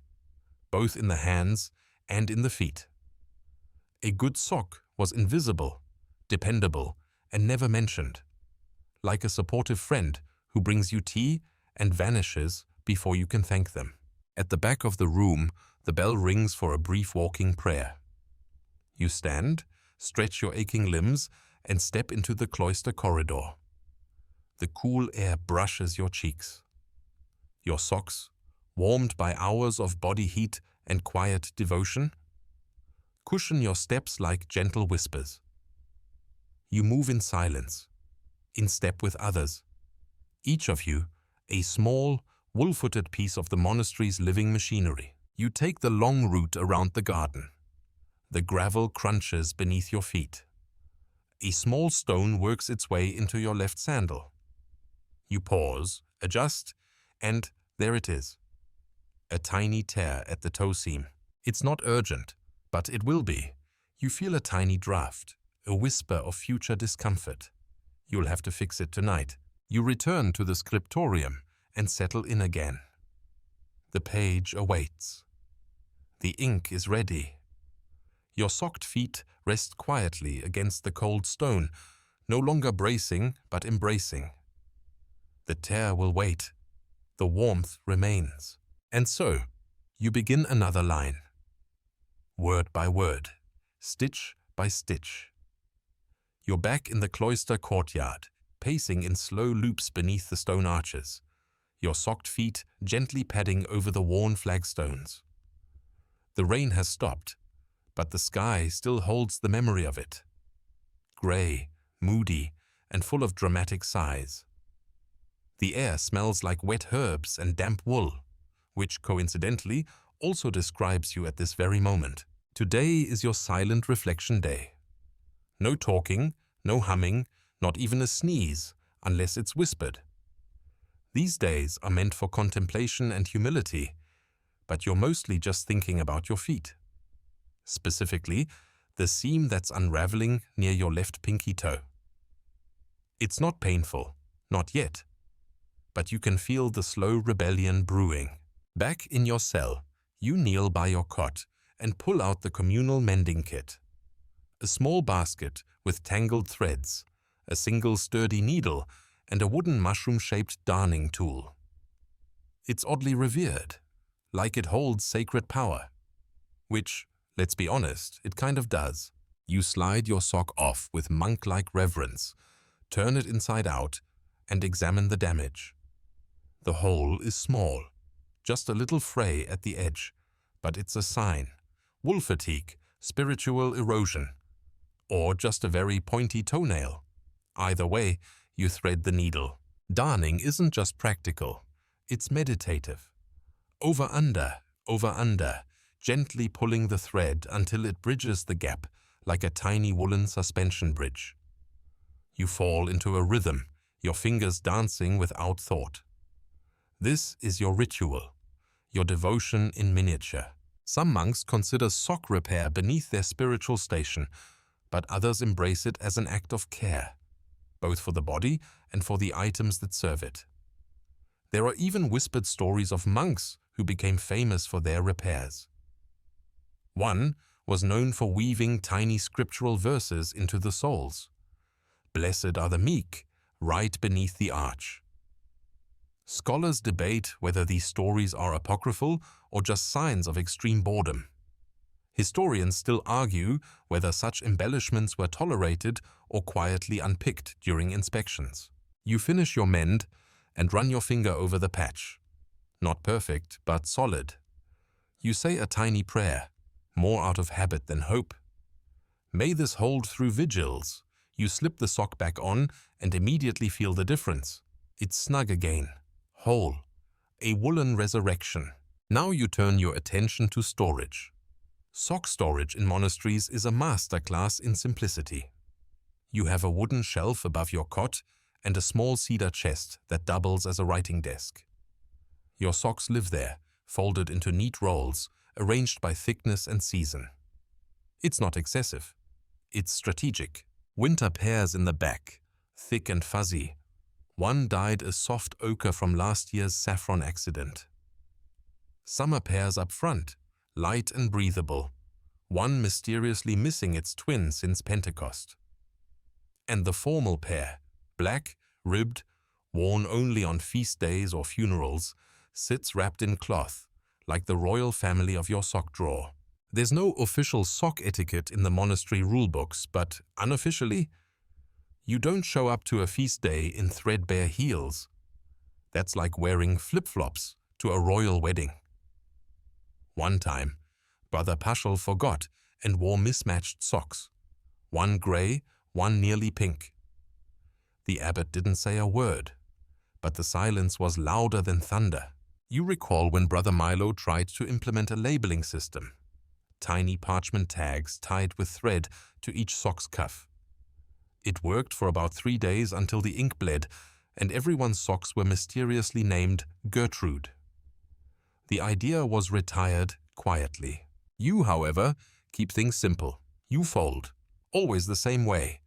both in the hands and in the feet. A good sock was invisible, dependable, and never mentioned, like a supportive friend who brings you tea and vanishes before you can thank them. At the back of the room, the bell rings for a brief walking prayer. You stand, stretch your aching limbs, and step into the cloister corridor. The cool air brushes your cheeks. Your socks, warmed by hours of body heat and quiet devotion, cushion your steps like gentle whispers. You move in silence, in step with others, each of you a small, wool-footed piece of the monastery's living machinery. You take the long route around the garden. The gravel crunches beneath your feet. A small stone works its way into your left sandal. You pause, adjust, and there it is. A tiny tear at the toe seam. It's not urgent, but it will be. You feel a tiny draft, a whisper of future discomfort. You'll have to fix it tonight. You return to the scriptorium and settle in again. The page awaits. The ink is ready. Your socked feet rest quietly against the cold stone, no longer bracing but embracing. The tear will wait. The warmth remains. And so, you begin another line. Word by word, stitch by stitch. You're back in the cloister courtyard, pacing in slow loops beneath the stone arches, your socked feet gently padding over the worn flagstones. The rain has stopped, but the sky still holds the memory of it. Grey, moody, and full of dramatic sighs. The air smells like wet herbs and damp wool, which coincidentally also describes you at this very moment. Today is your silent reflection day. No talking, no humming, not even a sneeze, unless it's whispered. These days are meant for contemplation and humility, but you're mostly just thinking about your feet. Specifically, the seam that's unraveling near your left pinky toe. It's not painful, not yet, but you can feel the slow rebellion brewing. Back in your cell, you kneel by your cot and pull out the communal mending kit. A small basket with tangled threads, a single sturdy needle, and a wooden mushroom-shaped darning tool. It's oddly revered, like it holds sacred power. Which, let's be honest, it kind of does. You slide your sock off with monk-like reverence, turn it inside out, and examine the damage. The hole is small, just a little fray at the edge, but it's a sign. Wool fatigue, spiritual erosion, or just a very pointy toenail. Either way, you thread the needle. Darning isn't just practical, it's meditative. Over under, gently pulling the thread until it bridges the gap like a tiny woolen suspension bridge. You fall into a rhythm, your fingers dancing without thought. This is your ritual, your devotion in miniature. Some monks consider sock repair beneath their spiritual station, but others embrace it as an act of care, both for the body and for the items that serve it. There are even whispered stories of monks who became famous for their repairs. One was known for weaving tiny scriptural verses into the soles. Blessed are the meek, right beneath the arch. Scholars debate whether these stories are apocryphal or just signs of extreme boredom. Historians still argue whether such embellishments were tolerated or quietly unpicked during inspections. You finish your mend and run your finger over the patch. Not perfect, but solid. You say a tiny prayer, more out of habit than hope. May this hold through vigils. You slip the sock back on and immediately feel the difference. It's snug again, whole, a woolen resurrection. Now you turn your attention to storage. Sock storage in monasteries is a masterclass in simplicity. You have a wooden shelf above your cot and a small cedar chest that doubles as a writing desk. Your socks live there, folded into neat rolls, arranged by thickness and season. It's not excessive. It's strategic. Winter pears in the back, thick and fuzzy. One dyed a soft ochre from last year's saffron accident. Summer pears up front, light and breathable, one mysteriously missing its twin since Pentecost. And the formal pair, black, ribbed, worn only on feast days or funerals, sits wrapped in cloth, like the royal family of your sock drawer. There's no official sock etiquette in the monastery rulebooks, but unofficially, you don't show up to a feast day in threadbare heels. That's like wearing flip-flops to a royal wedding. One time, Brother Paschal forgot and wore mismatched socks, one grey, one nearly pink. The abbot didn't say a word, but the silence was louder than thunder. You recall when Brother Milo tried to implement a labeling system, tiny parchment tags tied with thread to each sock's cuff. It worked for about 3 days until the ink bled and everyone's socks were mysteriously named Gertrude. The idea was retired quietly. You, however, keep things simple. You fold, always the same way.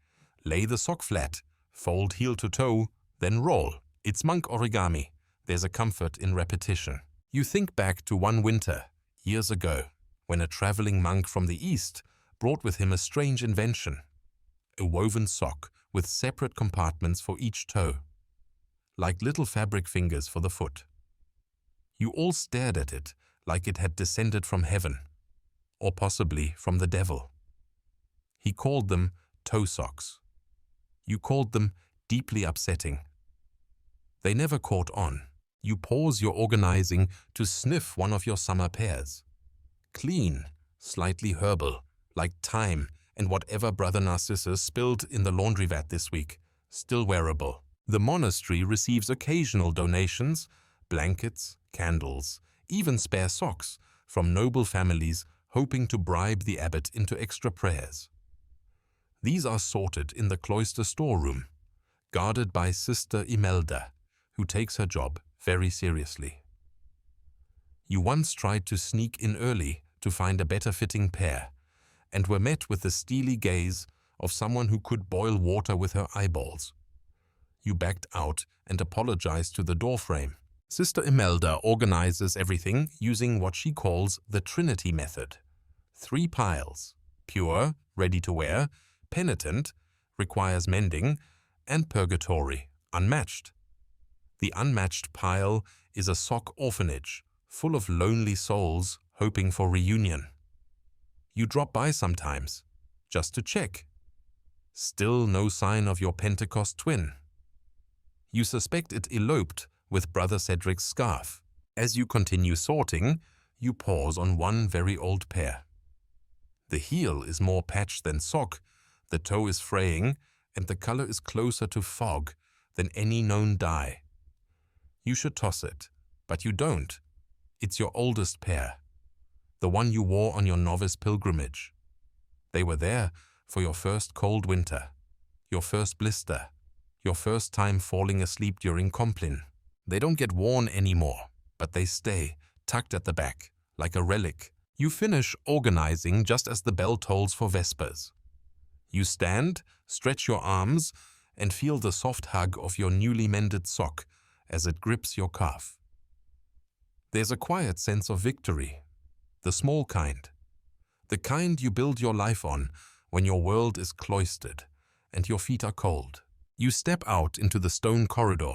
Lay the sock flat, fold heel to toe, then roll. It's monk origami. There's a comfort in repetition. You think back to one winter, years ago, when a traveling monk from the East brought with him a strange invention, a woven sock with separate compartments for each toe, like little fabric fingers for the foot. You all stared at it like it had descended from heaven, or possibly from the devil. He called them toe socks. You called them deeply upsetting. They never caught on. You pause your organizing to sniff one of your summer pears. Clean, slightly herbal, like thyme and whatever Brother Narcissus spilled in the laundry vat this week, still wearable. The monastery receives occasional donations, blankets, candles, even spare socks from noble families hoping to bribe the abbot into extra prayers. These are sorted in the cloister storeroom, guarded by Sister Imelda, who takes her job very seriously. You once tried to sneak in early to find a better-fitting pair, and were met with the steely gaze of someone who could boil water with her eyeballs. You backed out and apologized to the doorframe. Sister Imelda organizes everything using what she calls the Trinity method. 3 piles: pure, ready to wear; penitent, requires mending; and purgatory, unmatched. The unmatched pile is a sock orphanage, full of lonely souls hoping for reunion. You drop by sometimes, just to check. Still no sign of your Pentecost twin. You suspect it eloped with Brother Cedric's scarf. As you continue sorting, you pause on one very old pair. The heel is more patched than sock, the toe is fraying, and the color is closer to fog than any known dye. You should toss it, but you don't. It's your oldest pair, the one you wore on your novice pilgrimage. They were there for your first cold winter, your first blister, your first time falling asleep during Compline. They don't get worn anymore, but they stay, tucked at the back, like a relic. You finish organizing just as the bell tolls for Vespers. You stand, stretch your arms, and feel the soft hug of your newly mended sock as it grips your calf. There's a quiet sense of victory, the small kind, the kind you build your life on when your world is cloistered and your feet are cold. You step out into the stone corridor,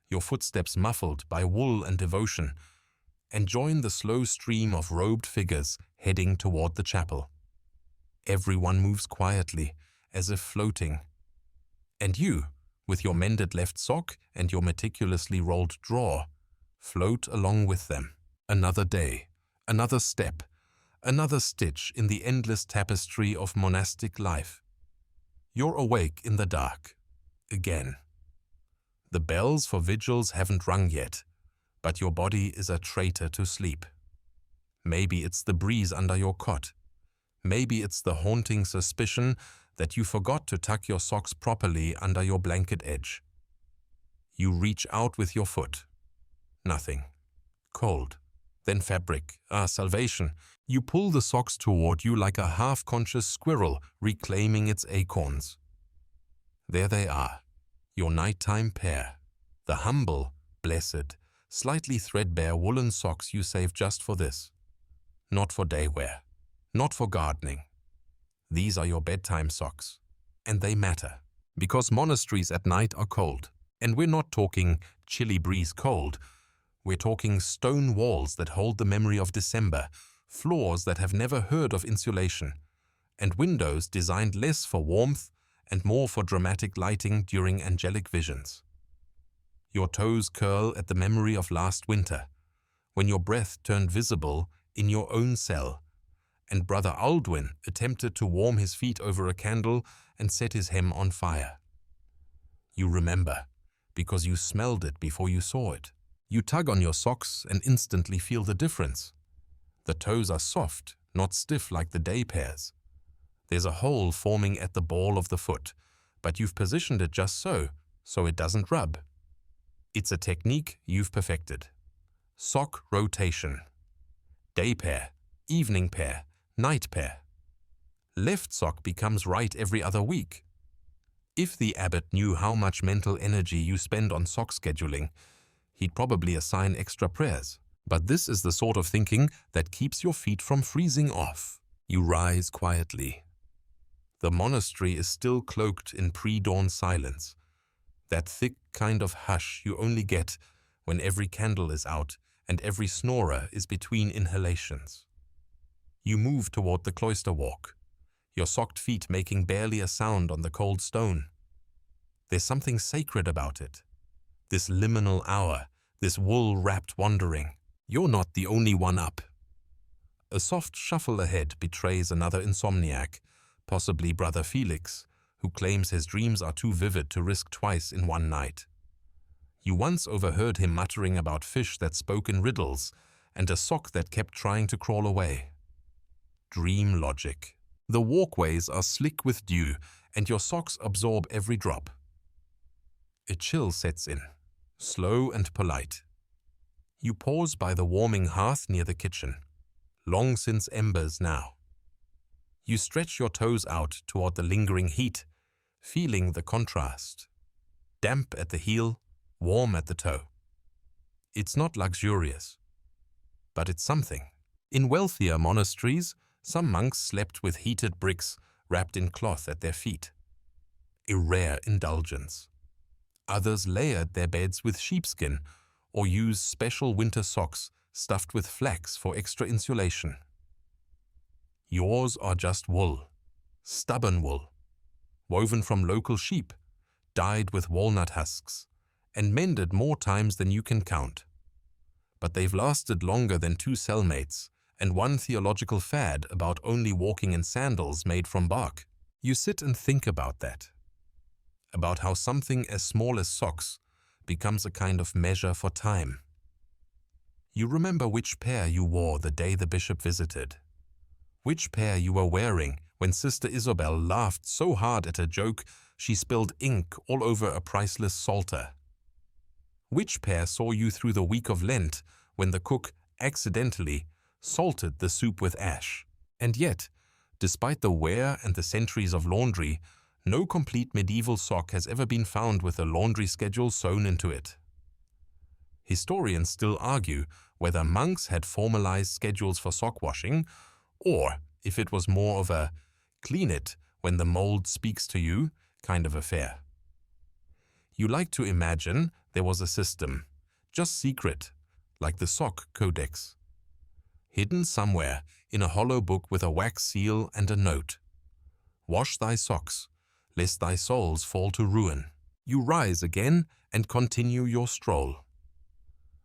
your footsteps muffled by wool and devotion, and join the slow stream of robed figures heading toward the chapel. Everyone moves quietly, as if floating. And you, with your mended left sock and your meticulously rolled drawer, float along with them. Another day, another step, another stitch in the endless tapestry of monastic life. You're awake in the dark, again. The bells for vigils haven't rung yet, but your body is a traitor to sleep. Maybe it's the breeze under your cot. Maybe it's the haunting suspicion that you forgot to tuck your socks properly under your blanket edge. You reach out with your foot. Nothing. Cold. Then fabric. Salvation. You pull the socks toward you like a half-conscious squirrel reclaiming its acorns. There they are, your nighttime pair. The humble, blessed, slightly threadbare woolen socks you saved just for this. Not for day wear. Not for gardening. These are your bedtime socks. And they matter, because monasteries at night are cold. And we're not talking chilly breeze cold. We're talking stone walls that hold the memory of December, floors that have never heard of insulation, and windows designed less for warmth and more for dramatic lighting during angelic visions. Your toes curl at the memory of last winter, when your breath turned visible in your own cell, and Brother Aldwin attempted to warm his feet over a candle and set his hem on fire. You remember, because you smelled it before you saw it. You tug on your socks and instantly feel the difference. The toes are soft, not stiff like the day pairs. There's a hole forming at the ball of the foot, but you've positioned it just so it doesn't rub. It's a technique you've perfected. Sock rotation. Day pair, evening pair, night pair. Left sock becomes right every other week. If the abbot knew how much mental energy you spend on sock scheduling, he'd probably assign extra prayers. But this is the sort of thinking that keeps your feet from freezing off. You rise quietly. The monastery is still cloaked in pre-dawn silence, that thick kind of hush you only get when every candle is out and every snorer is between inhalations. You move toward the cloister walk, your socked feet making barely a sound on the cold stone. There's something sacred about it. This liminal hour, this wool-wrapped wandering. You're not the only one up. A soft shuffle ahead betrays another insomniac, possibly Brother Felix, who claims his dreams are too vivid to risk twice in one night. You once overheard him muttering about fish that spoke in riddles and a sock that kept trying to crawl away. Dream logic. The walkways are slick with dew and your socks absorb every drop. A chill sets in, slow and polite. You pause by the warming hearth near the kitchen, long since embers now. You stretch your toes out toward the lingering heat, feeling the contrast. Damp at the heel, warm at the toe. It's not luxurious, but it's something. In wealthier monasteries, some monks slept with heated bricks wrapped in cloth at their feet. A rare indulgence. Others layered their beds with sheepskin or used special winter socks stuffed with flax for extra insulation. Yours are just wool, stubborn wool, woven from local sheep, dyed with walnut husks, and mended more times than you can count. But they've lasted longer than two cellmates and one theological fad about only walking in sandals made from bark. You sit and think about that, about how something as small as socks becomes a kind of measure for time. You remember which pair you wore the day the bishop visited, which pair you were wearing when Sister Isobel laughed so hard at a joke she spilled ink all over a priceless psalter. Which pair saw you through the week of Lent when the cook accidentally salted the soup with ash. And yet, despite the wear and the centuries of laundry, no complete medieval sock has ever been found with a laundry schedule sewn into it. Historians still argue whether monks had formalized schedules for sock washing, or if it was more of a clean it when the mold speaks to you kind of affair. You like to imagine there was a system, just secret, like the sock codex, hidden somewhere in a hollow book with a wax seal and a note. Wash thy socks, lest thy soles fall to ruin. You rise again and continue your stroll.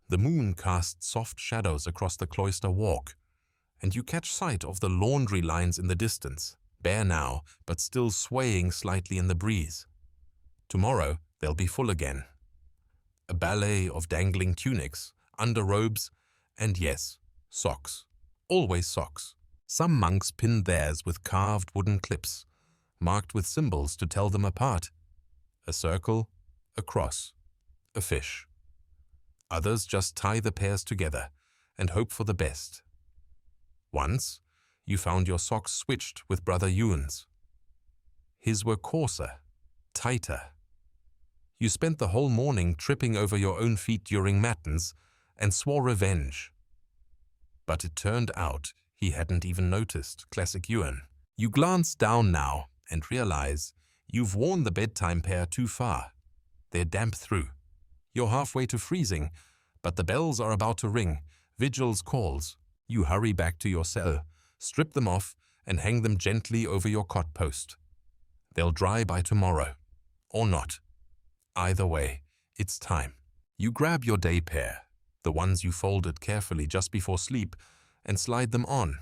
The moon casts soft shadows across the cloister walk, and you catch sight of the laundry lines in the distance, bare now, but still swaying slightly in the breeze. Tomorrow they'll be full again. A ballet of dangling tunics, underrobes, and yes, socks. Always socks. Some monks pin theirs with carved wooden clips, marked with symbols to tell them apart. A circle, a cross, a fish. Others just tie the pairs together and hope for the best. Once, you found your socks switched with Brother Ewan's. His were coarser, tighter. You spent the whole morning tripping over your own feet during matins and swore revenge. But it turned out he hadn't even noticed, classic Ewan. You glance down now and realize you've worn the bedtime pair too far. They're damp through. You're halfway to freezing, but the bells are about to ring. Vigil's calls. You hurry back to your cell, strip them off, and hang them gently over your cot post. They'll dry by tomorrow. Or not. Either way, it's time. You grab your day pair, the ones you folded carefully just before sleep, and slide them on.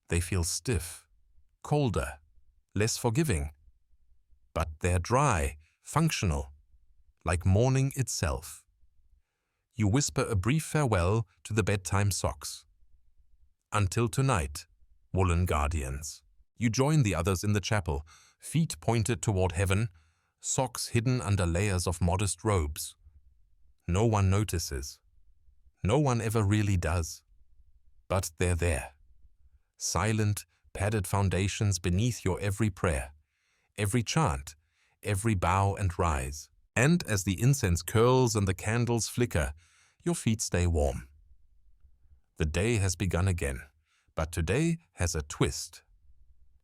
They feel stiff, colder, less forgiving. But they're dry, functional, like morning itself. You whisper a brief farewell to the bedtime socks. Until tonight, woolen guardians. You join the others in the chapel, feet pointed toward heaven, socks hidden under layers of modest robes. No one notices. No one ever really does. But they're there. Silent, padded foundations beneath your every prayer, every chant, every bow and rise. And as the incense curls and the candles flicker, your feet stay warm. The day has begun again, but today has a twist.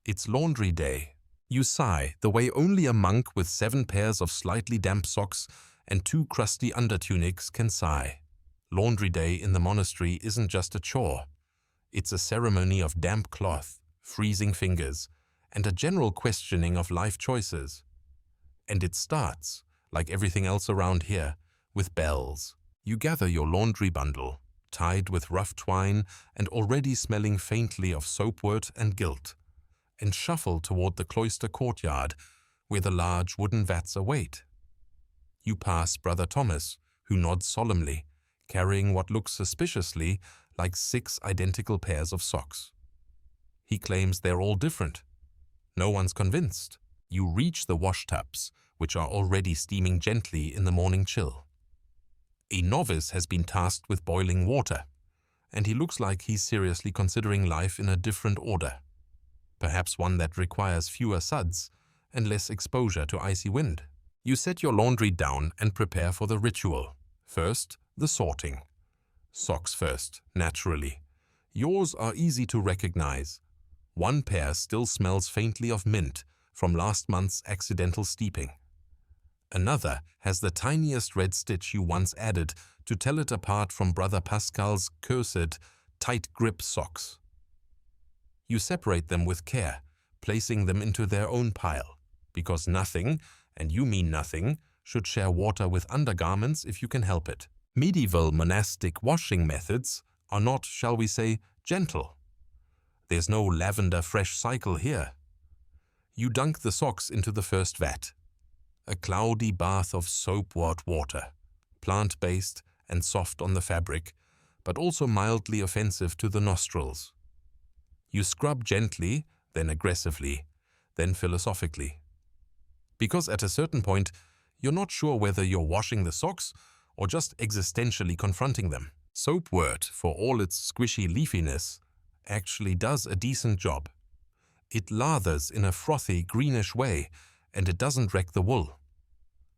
It's laundry day. You sigh the way only a monk with 7 pairs of slightly damp socks and 2 crusty undertunics can sigh. Laundry day in the monastery isn't just a chore. It's a ceremony of damp cloth, freezing fingers, and a general questioning of life choices. And it starts, like everything else around here, with bells. You gather your laundry bundle, tied with rough twine and already smelling faintly of soapwort and gilt, and shuffle toward the cloister courtyard, where the large wooden vats await. You pass Brother Thomas, who nods solemnly, carrying what looks suspiciously like 6 identical pairs of socks. He claims they're all different. No one's convinced. You reach the washtubs, which are already steaming gently in the morning chill. A novice has been tasked with boiling water, and he looks like he's seriously considering life in a different order. Perhaps one that requires fewer suds and less exposure to icy wind. You set your laundry down and prepare for the ritual. First, the sorting. Socks first, naturally. Yours are easy to recognize. 1 pair still smells faintly of mint from last month's accidental steeping. Another has the tiniest red stitch you once added to tell it apart from Brother Pascal's cursed, tight-grip socks. You separate them with care, placing them into their own pile, because nothing, and you mean nothing, should share water with undergarments if you can help it. Medieval monastic washing methods are not, shall we say, gentle. There's no lavender fresh cycle here. You dunk the socks into the first vat. A cloudy bath of soapwort water, plant-based and soft on the fabric, but also mildly offensive to the nostrils. You scrub gently, then aggressively, then philosophically. Because at a certain point, you're not sure whether you're washing the socks or just existentially confronting them. Soapwort, for all its squishy leafiness, actually does a decent job. It lathers in a frothy, greenish way, and it doesn't wreck the wool.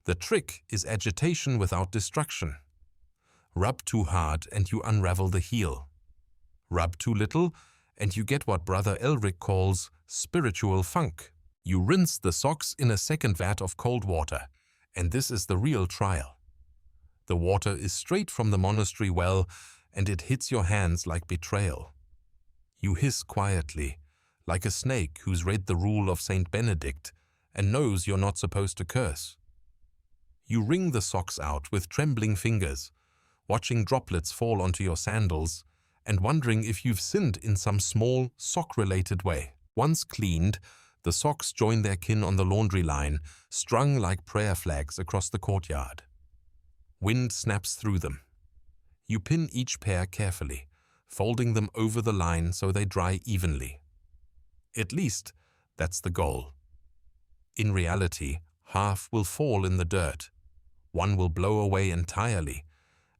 The trick is agitation without destruction. Rub too hard and you unravel the heel. Rub too little and you get what Brother Elric calls spiritual funk. You rinse the socks in a second vat of cold water, and this is the real trial. The water is straight from the monastery well, and it hits your hands like betrayal. You hiss quietly, like a snake who's read the rule of Saint Benedict and knows you're not supposed to curse. You wring the socks out with trembling fingers, watching droplets fall onto your sandals and wondering if you've sinned in some small, sock-related way. Once cleaned, the socks join their kin on the laundry line, strung like prayer flags across the courtyard. Wind snaps through them. You pin each pair carefully, folding them over the line so they dry evenly. At least, that's the goal. In reality, half will fall in the dirt, 1 will blow away entirely,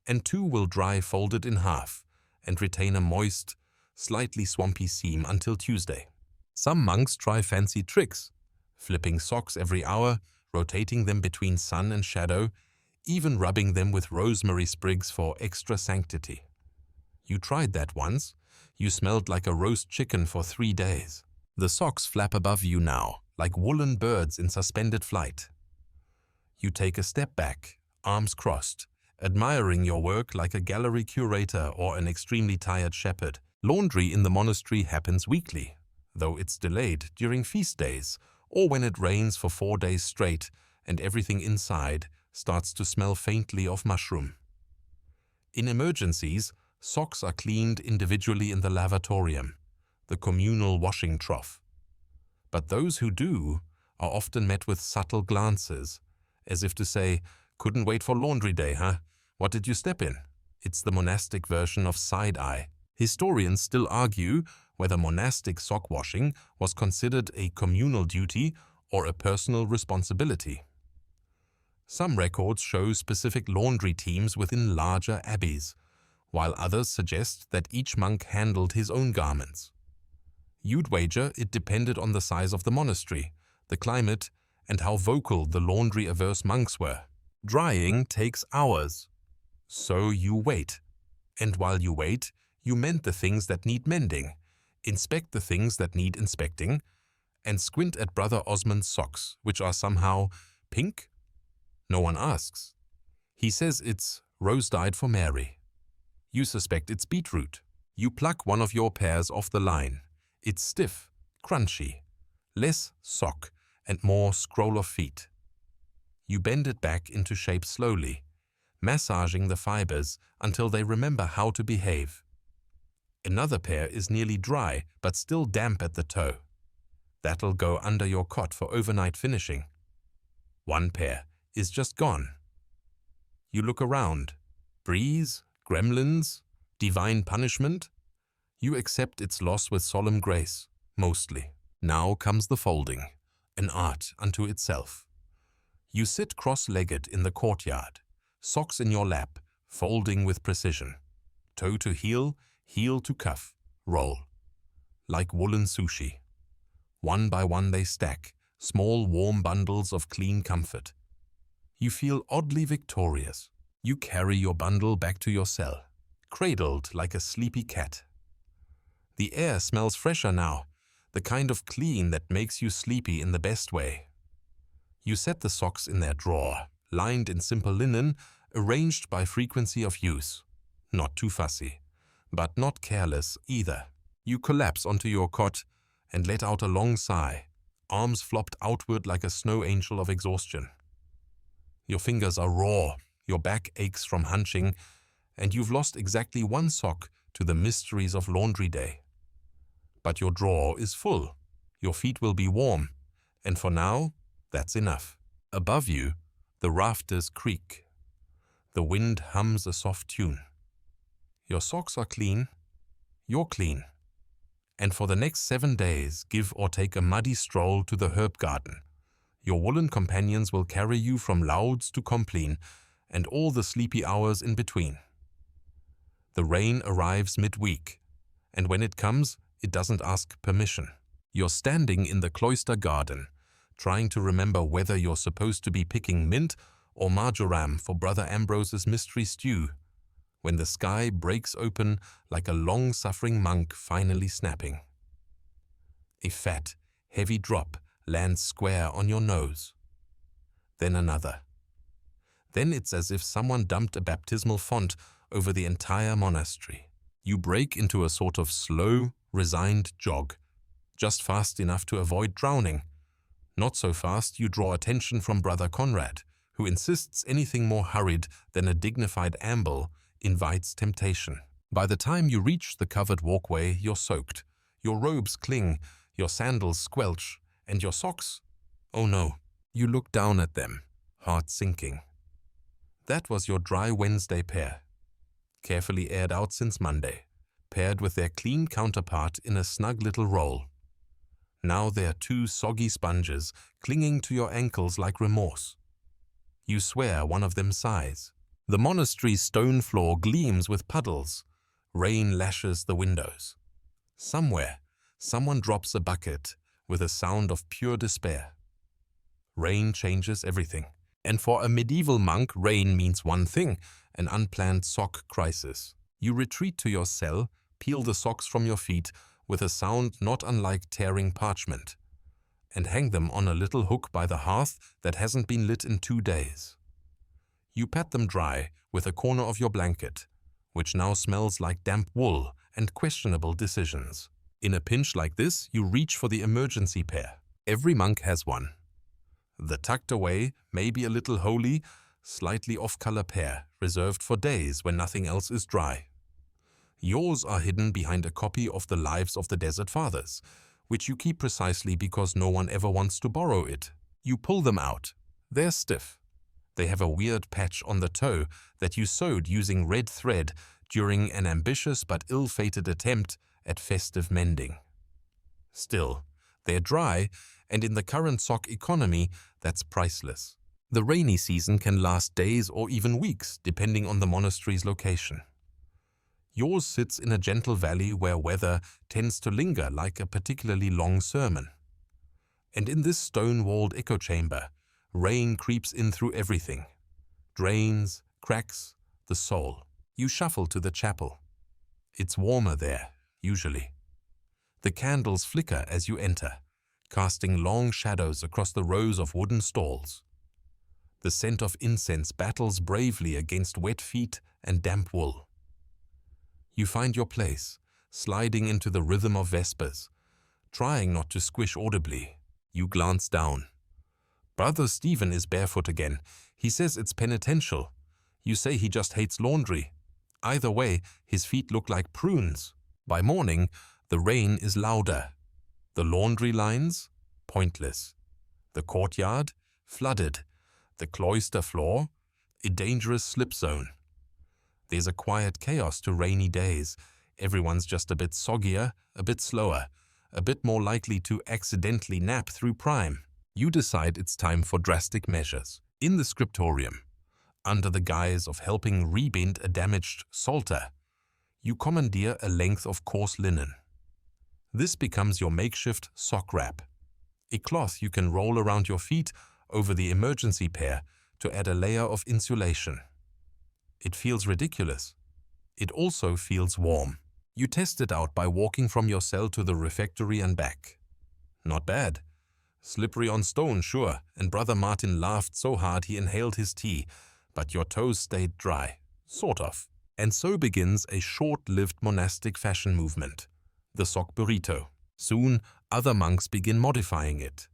and 2 will dry folded in half and retain a moist, slightly swampy seam until Tuesday. Some monks try fancy tricks, flipping socks every hour, rotating them between sun and shadow, even rubbing them with rosemary sprigs for extra sanctity. You tried that once. You smelled like a roast chicken for 3 days. The socks flap above you now, like woolen birds in suspended flight. You take a step back, arms crossed, admiring your work like a gallery curator or an extremely tired shepherd. Laundry in the monastery happens weekly, though it's delayed during feast days or when it rains for 4 days straight and everything inside starts to smell faintly of mushroom. In emergencies, socks are cleaned individually in the lavatorium, the communal washing trough. But those who do are often met with subtle glances, as if to say, "Couldn't wait for laundry day, huh? What did you step in?" It's the monastic version of side-eye. Historians still argue whether monastic sock washing was considered a communal duty or a personal responsibility. Some records show specific laundry teams within larger abbeys, while others suggest that each monk handled his own garments. You'd wager it depended on the size of the monastery, the climate, and how vocal the laundry-averse monks were. Drying takes hours, so you wait. And while you wait, you mend the things that need mending, inspect the things that need inspecting, and squint at Brother Osmond's socks, which are somehow pink? No one asks. He says it's rose-dyed for Mary. You suspect it's beetroot. You pluck one of your pairs off the line. It's stiff, crunchy, less sock and more scroll of feet. You bend it back into shape slowly, massaging the fibers until they remember how to behave. Another pair is nearly dry but still damp at the toe. That'll go under your cot for overnight finishing. One pair is just gone. You look around. Breeze, gremlins, divine punishment? You accept its loss with solemn grace, mostly. Now comes the folding, an art unto itself. You sit cross-legged in the courtyard, socks in your lap, folding with precision. Toe to heel, heel to cuff, roll. Like woolen sushi. One by one they stack, small warm bundles of clean comfort. You feel oddly victorious. You carry your bundle back to your cell, cradled like a sleepy cat. The air smells fresher now, the kind of clean that makes you sleepy in the best way. You set the socks in their drawer, lined in simple linen, arranged by frequency of use. Not too fussy, but not careless either. You collapse onto your cot and let out a long sigh, arms flopped outward like a snow angel of exhaustion. Your fingers are raw, your back aches from hunching, and you've lost exactly one sock to the mysteries of laundry day. But your drawer is full, your feet will be warm, and for now, that's enough. Above you, the rafters creak. The wind hums a soft tune. Your socks are clean, you're clean. And for the next 7 days, give or take a muddy stroll to the herb garden. Your woolen companions will carry you from Louds to Compline and all the sleepy hours in between. The rain arrives midweek, and when it comes, it doesn't ask permission. You're standing in the cloister garden, trying to remember whether you're supposed to be picking mint or marjoram for Brother Ambrose's mystery stew, when the sky breaks open like a long-suffering monk finally snapping. A fat, heavy drop lands square on your nose. Then another. Then it's as if someone dumped a baptismal font over the entire monastery. You break into a sort of slow, resigned jog, just fast enough to avoid drowning. Not so fast you draw attention from Brother Conrad, who insists anything more hurried than a dignified amble invites temptation. By the time you reach the covered walkway, you're soaked. Your robes cling, your sandals squelch, and your socks? Oh no. You look down at them, heart sinking. That was your dry Wednesday pair, carefully aired out since Monday, paired with their clean counterpart in a snug little roll. Now they're 2 soggy sponges clinging to your ankles like remorse. You swear one of them sighs. The monastery's stone floor gleams with puddles. Rain lashes the windows. Somewhere, someone drops a bucket with a sound of pure despair. Rain changes everything. And for a medieval monk, rain means one thing, an unplanned sock crisis. You retreat to your cell, peel the socks from your feet with a sound not unlike tearing parchment. and hang them on a little hook by the hearth that hasn't been lit in 2 days. You pat them dry with a corner of your blanket, which now smells like damp wool and questionable decisions. In a pinch like this, you reach for the emergency pair. Every monk has one. The tucked away, maybe a little holy, slightly off-color pair, reserved for days when nothing else is dry. Yours are hidden behind a copy of the Lives of the Desert Fathers, which you keep precisely because no one ever wants to borrow it. You pull them out. They're stiff. They have a weird patch on the toe that you sewed using red thread during an ambitious but ill-fated attempt at festive mending. Still, they're dry, and in the current sock economy, that's priceless. The rainy season can last days or even weeks, depending on the monastery's location. Yours sits in a gentle valley where weather tends to linger like a particularly long sermon. And in this stone-walled echo chamber, rain creeps in through everything. Drains, cracks, the soul. You shuffle to the chapel. It's warmer there, usually. The candles flicker as you enter, casting long shadows across the rows of wooden stalls. The scent of incense battles bravely against wet feet and damp wool. You find your place, sliding into the rhythm of Vespers, trying not to squish audibly. You glance down. Brother Stephen is barefoot again. He says it's penitential. You say he just hates laundry. Either way, his feet look like prunes. By morning, the rain is louder. The laundry lines? Pointless. The courtyard? Flooded. The cloister floor? A dangerous slip zone. There's a quiet chaos to rainy days. Everyone's just a bit soggier, a bit slower, a bit more likely to accidentally nap through prime. You decide it's time for drastic measures. In the scriptorium, under the guise of helping rebind a damaged psalter, you commandeer a length of coarse linen. This becomes your makeshift sock wrap, a cloth you can roll around your feet over the emergency pair to add a layer of insulation. It feels ridiculous. It also feels warm. You test it out by walking from your cell to the refectory and back. Not bad. Slippery on stone, sure, and Brother Martin laughed so hard he inhaled his tea, but your toes stayed dry. Sort of. And so begins a short-lived monastic fashion movement, the sock burrito. Soon, other monks begin modifying it.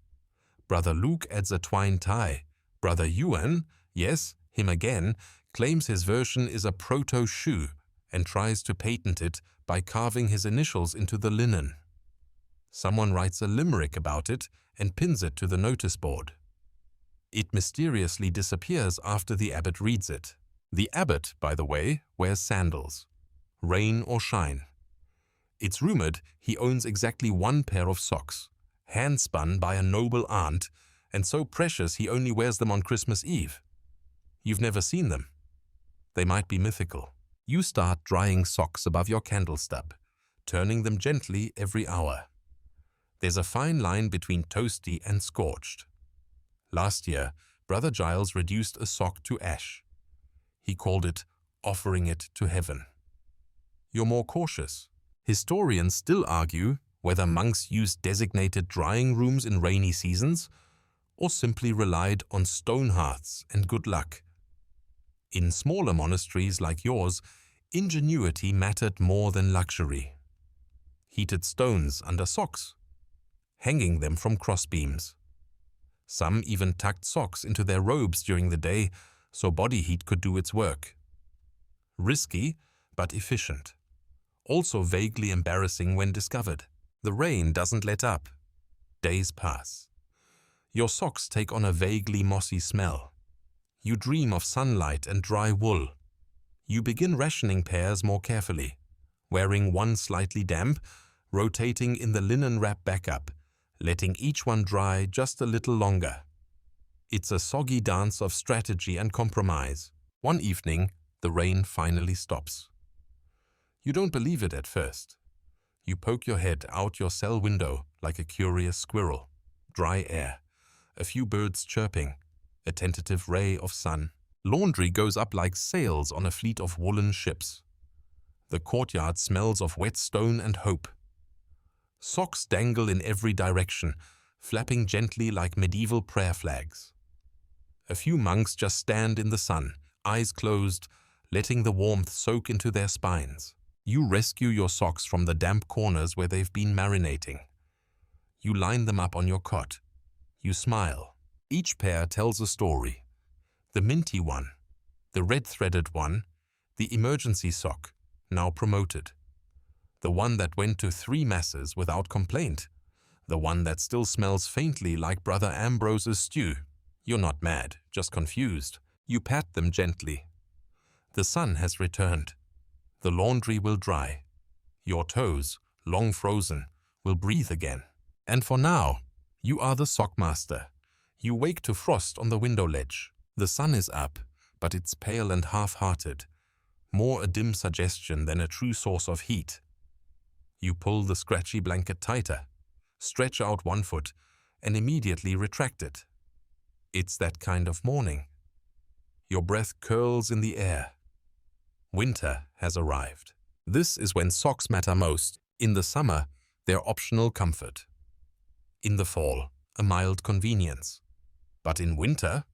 Brother Luke adds a twine tie. Brother Yuan, yes, him again, claims his version is a proto-shoe and tries to patent it by carving his initials into the linen. Someone writes a limerick about it and pins it to the notice board. It mysteriously disappears after the abbot reads it. The abbot, by the way, wears sandals, rain or shine. It's rumored he owns exactly one pair of socks, hand-spun by a noble aunt, and so precious he only wears them on Christmas Eve. You've never seen them. They might be mythical. You start drying socks above your candle stub, turning them gently every hour. There's a fine line between toasty and scorched. Last year, Brother Giles reduced a sock to ash. He called it offering it to heaven. You're more cautious. Historians still argue whether monks used designated drying rooms in rainy seasons or simply relied on stone hearths and good luck. In smaller monasteries like yours, ingenuity mattered more than luxury. Heated stones under socks, hanging them from crossbeams. Some even tucked socks into their robes during the day so body heat could do its work. Risky, but efficient. Also vaguely embarrassing when discovered. The rain doesn't let up. Days pass. Your socks take on a vaguely mossy smell. You dream of sunlight and dry wool. You begin rationing pairs more carefully, wearing one slightly damp, rotating in the linen wrap back up, letting each one dry just a little longer. It's a soggy dance of strategy and compromise. One evening, the rain finally stops. You don't believe it at first. You poke your head out your cell window like a curious squirrel. Dry air, a few birds chirping, a tentative ray of sun. Laundry goes up like sails on a fleet of woolen ships. The courtyard smells of wet stone and hope. Socks dangle in every direction, flapping gently like medieval prayer flags. A few monks just stand in the sun, eyes closed, letting the warmth soak into their spines. You rescue your socks from the damp corners where they've been marinating. You line them up on your cot. You smile. Each pair tells a story. The minty one, the red-threaded one, the emergency sock, now promoted. The one that went to 3 masses without complaint. The one that still smells faintly like Brother Ambrose's stew. You're not mad, just confused. You pat them gently. The sun has returned. The laundry will dry. Your toes, long frozen, will breathe again. And for now, you are the sockmaster. You wake to frost on the window ledge. The sun is up, but it's pale and half-hearted, more a dim suggestion than a true source of heat. You pull the scratchy blanket tighter, stretch out one foot, and immediately retract it. It's that kind of morning. Your breath curls in the air. Winter has arrived. This is when socks matter most. In the summer, they're optional comfort. In the fall, a mild convenience. But in winter,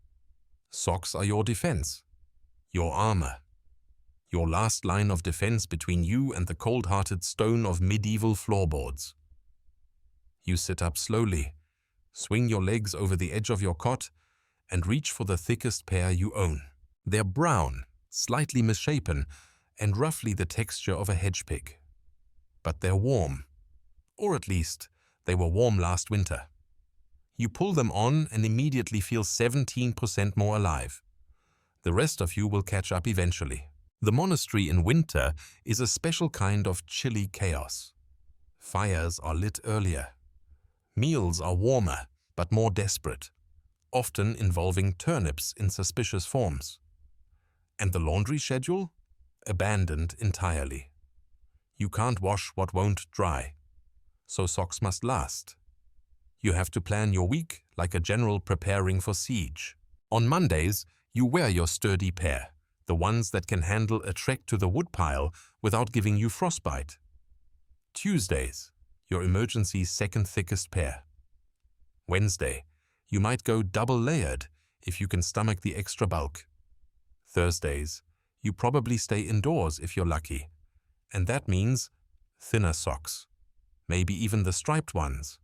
socks are your defense, your armor, your last line of defense between you and the cold-hearted stone of medieval floorboards. You sit up slowly, swing your legs over the edge of your cot, and reach for the thickest pair you own. They're brown, slightly misshapen, and roughly the texture of a hedge pig. But they're warm, or at least they were warm last winter. You pull them on and immediately feel 17% more alive. The rest of you will catch up eventually. The monastery in winter is a special kind of chilly chaos. Fires are lit earlier. Meals are warmer, but more desperate, often involving turnips in suspicious forms. And the laundry schedule? Abandoned entirely. You can't wash what won't dry, so socks must last. You have to plan your week like a general preparing for siege. On Mondays, you wear your sturdy pair, the ones that can handle a trek to the woodpile without giving you frostbite. Tuesdays, your emergency second thickest pair. Wednesday, you might go double layered if you can stomach the extra bulk. Thursdays, you probably stay indoors if you're lucky, and that means thinner socks, maybe even the striped ones.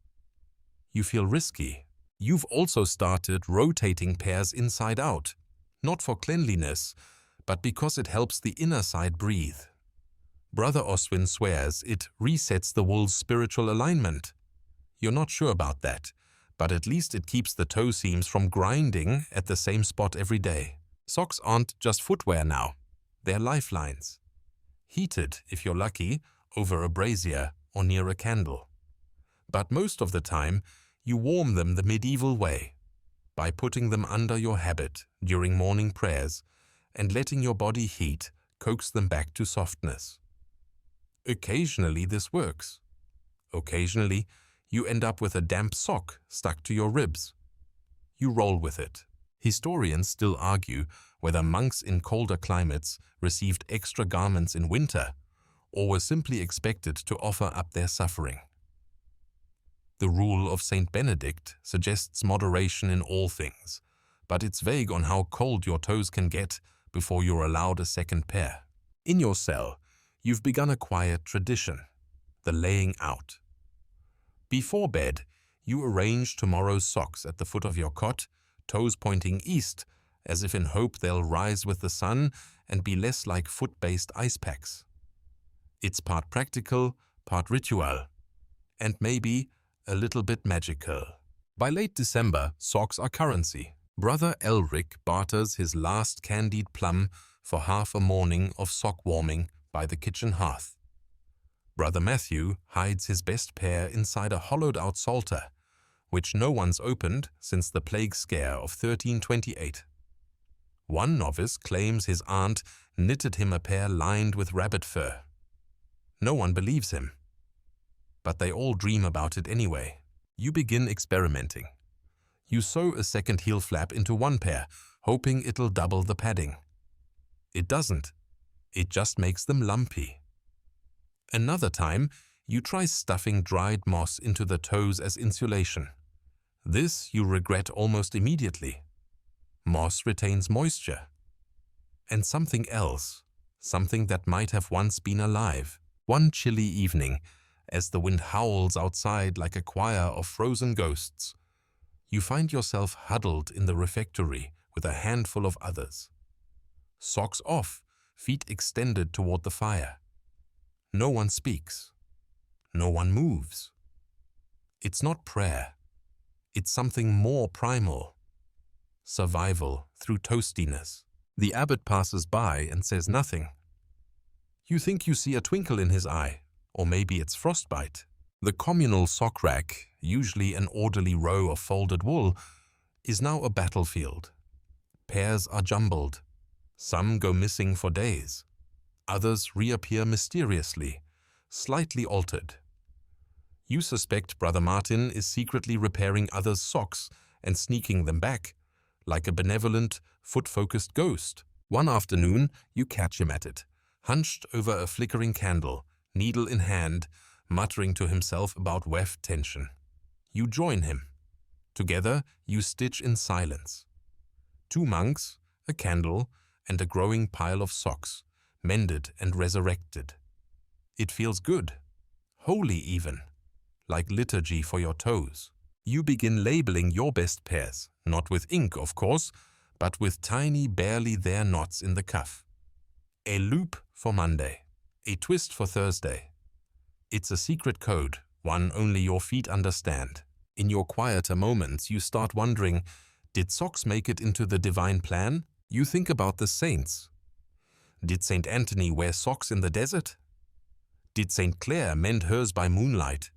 You feel risky. You've also started rotating pairs inside out, not for cleanliness, but because it helps the inner side breathe. Brother Oswin swears it resets the wool's spiritual alignment. You're not sure about that, but at least it keeps the toe seams from grinding at the same spot every day. Socks aren't just footwear now. They're lifelines. Heated, if you're lucky, over a brazier or near a candle. But most of the time, you warm them the medieval way, by putting them under your habit during morning prayers and letting your body heat coax them back to softness. Occasionally this works. Occasionally, you end up with a damp sock stuck to your ribs. You roll with it. Historians still argue whether monks in colder climates received extra garments in winter or were simply expected to offer up their suffering. The rule of Saint Benedict suggests moderation in all things, but it's vague on how cold your toes can get before you're allowed a second pair. In your cell, you've begun a quiet tradition, the laying out. Before bed, you arrange tomorrow's socks at the foot of your cot, toes pointing east, as if in hope they'll rise with the sun and be less like foot-based ice packs. It's part practical, part ritual, and maybe a little bit magical. By late December, socks are currency. Brother Elric barters his last candied plum for half a morning of sock warming by the kitchen hearth. Brother Matthew hides his best pair inside a hollowed-out psalter, which no one's opened since the plague scare of 1328. One novice claims his aunt knitted him a pair lined with rabbit fur. No one believes him, but they all dream about it anyway. You begin experimenting. You sew a second heel flap into one pair, hoping it'll double the padding. It doesn't. It just makes them lumpy. Another time, you try stuffing dried moss into the toes as insulation. This you regret almost immediately. Moss retains moisture. And something else, something that might have once been alive. One chilly evening, as the wind howls outside like a choir of frozen ghosts, you find yourself huddled in the refectory with a handful of others. Socks off, feet extended toward the fire. No one speaks. No one moves. It's not prayer. It's something more primal. Survival through toastiness. The abbot passes by and says nothing. You think you see a twinkle in his eye, or maybe it's frostbite. The communal sock rack, usually an orderly row of folded wool, is now a battlefield. Pairs are jumbled. Some go missing for days. Others reappear mysteriously, slightly altered. You suspect Brother Martin is secretly repairing others' socks and sneaking them back, like a benevolent, foot-focused ghost. One afternoon, you catch him at it, hunched over a flickering candle, needle in hand, muttering to himself about weft tension. You join him. Together, you stitch in silence. 2 monks, a candle, and a growing pile of socks, mended and resurrected. It feels good, holy even, like liturgy for your toes. You begin labeling your best pairs, not with ink, of course, but with tiny, barely there knots in the cuff. A loop for Monday, a twist for Thursday. It's a secret code, one only your feet understand. In your quieter moments, you start wondering, did socks make it into the divine plan? You think about the saints. Did St. Anthony wear socks in the desert? Did St. Clare mend hers by moonlight?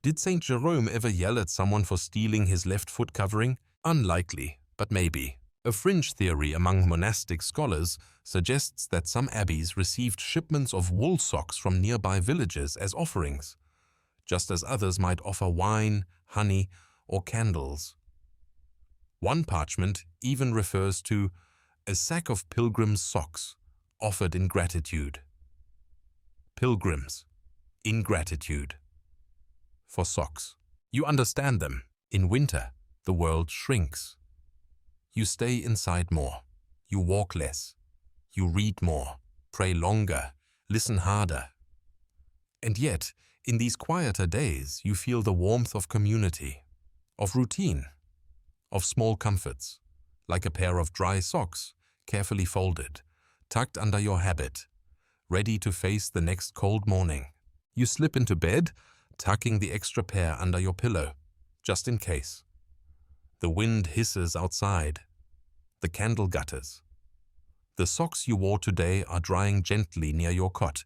Did St. Jerome ever yell at someone for stealing his left foot covering? Unlikely, but maybe. A fringe theory among monastic scholars suggests that some abbeys received shipments of wool socks from nearby villages as offerings, just as others might offer wine, honey, or candles. One parchment even refers to a sack of pilgrims' socks offered in gratitude. Pilgrims, in gratitude. For socks. You understand them. In winter, the world shrinks. You stay inside more. You walk less. You read more, pray longer, listen harder. And yet, in these quieter days, you feel the warmth of community, of routine, of small comforts, like a pair of dry socks, carefully folded, tucked under your habit, ready to face the next cold morning. You slip into bed, tucking the extra pair under your pillow, just in case. The wind hisses outside. The candle gutters. The socks you wore today are drying gently near your cot,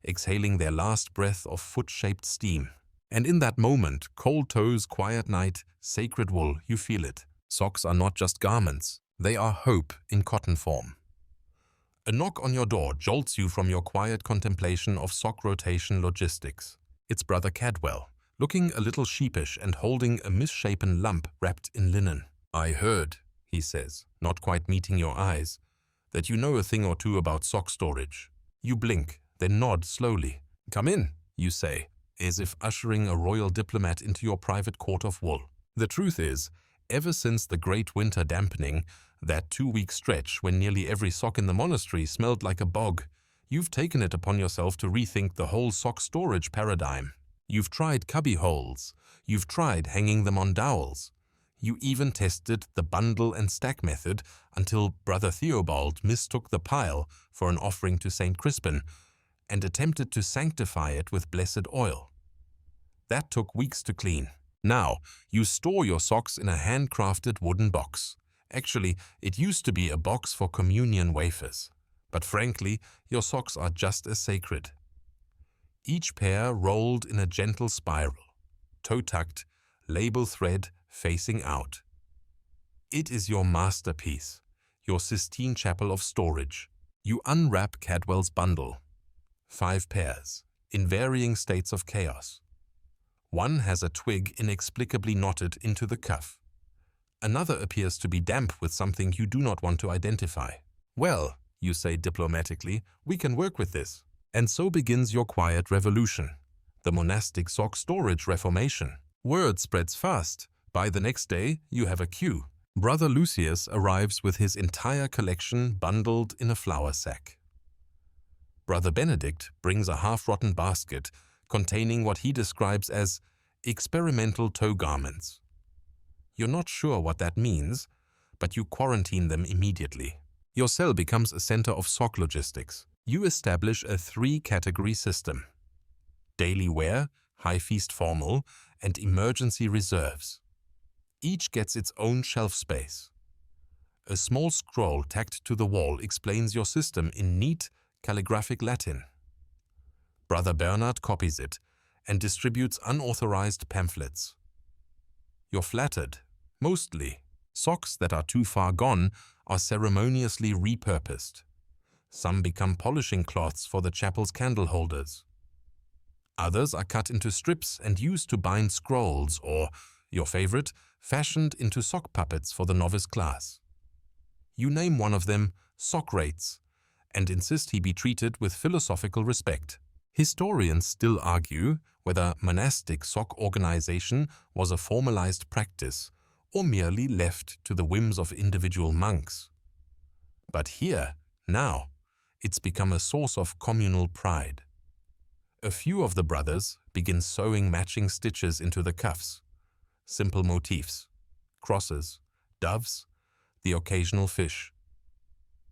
exhaling their last breath of foot-shaped steam. And in that moment, cold toes, quiet night, sacred wool, you feel it. Socks are not just garments. They are hope in cotton form. A knock on your door jolts you from your quiet contemplation of sock rotation logistics. It's Brother Cadwell, looking a little sheepish and holding a misshapen lump wrapped in linen. "I heard," he says, not quite meeting your eyes, "that you know a thing or two about sock storage." You blink, then nod slowly. "Come in," you say, as if ushering a royal diplomat into your private court of wool. The truth is, ever since the great winter dampening, that 2-week stretch when nearly every sock in the monastery smelled like a bog, you've taken it upon yourself to rethink the whole sock storage paradigm. You've tried cubby holes. You've tried hanging them on dowels. You even tested the bundle and stack method until Brother Theobald mistook the pile for an offering to St. Crispin and attempted to sanctify it with blessed oil. That took weeks to clean. Now, you store your socks in a handcrafted wooden box. Actually, it used to be a box for communion wafers. But frankly, your socks are just as sacred. Each pair rolled in a gentle spiral, toe-tucked, label thread facing out. It is your masterpiece, your Sistine Chapel of storage. You unwrap Cadwell's bundle. 5 pairs, in varying states of chaos. One has a twig inexplicably knotted into the cuff. Another appears to be damp with something you do not want to identify. "Well," you say diplomatically, "we can work with this." And so begins your quiet revolution, the monastic sock storage reformation. Word spreads fast. By the next day, you have a queue. Brother Lucius arrives with his entire collection bundled in a flour sack. Brother Benedict brings a half-rotten basket containing what he describes as experimental toe garments. You're not sure what that means, but you quarantine them immediately. Your cell becomes a center of sock logistics. You establish a 3-category system: daily wear, high feast formal, and emergency reserves. Each gets its own shelf space. A small scroll tacked to the wall explains your system in neat, calligraphic Latin. Brother Bernard copies it and distributes unauthorized pamphlets. You're flattered, mostly. Socks that are too far gone are ceremoniously repurposed. Some become polishing cloths for the chapel's candle holders. Others are cut into strips and used to bind scrolls or, your favorite, fashioned into sock puppets for the novice class. You name one of them sock rates and insist he be treated with philosophical respect. Historians still argue whether monastic sock organization was a formalized practice or merely left to the whims of individual monks. But here, now, it's become a source of communal pride. A few of the brothers begin sewing matching stitches into the cuffs, simple motifs, crosses, doves, the occasional fish.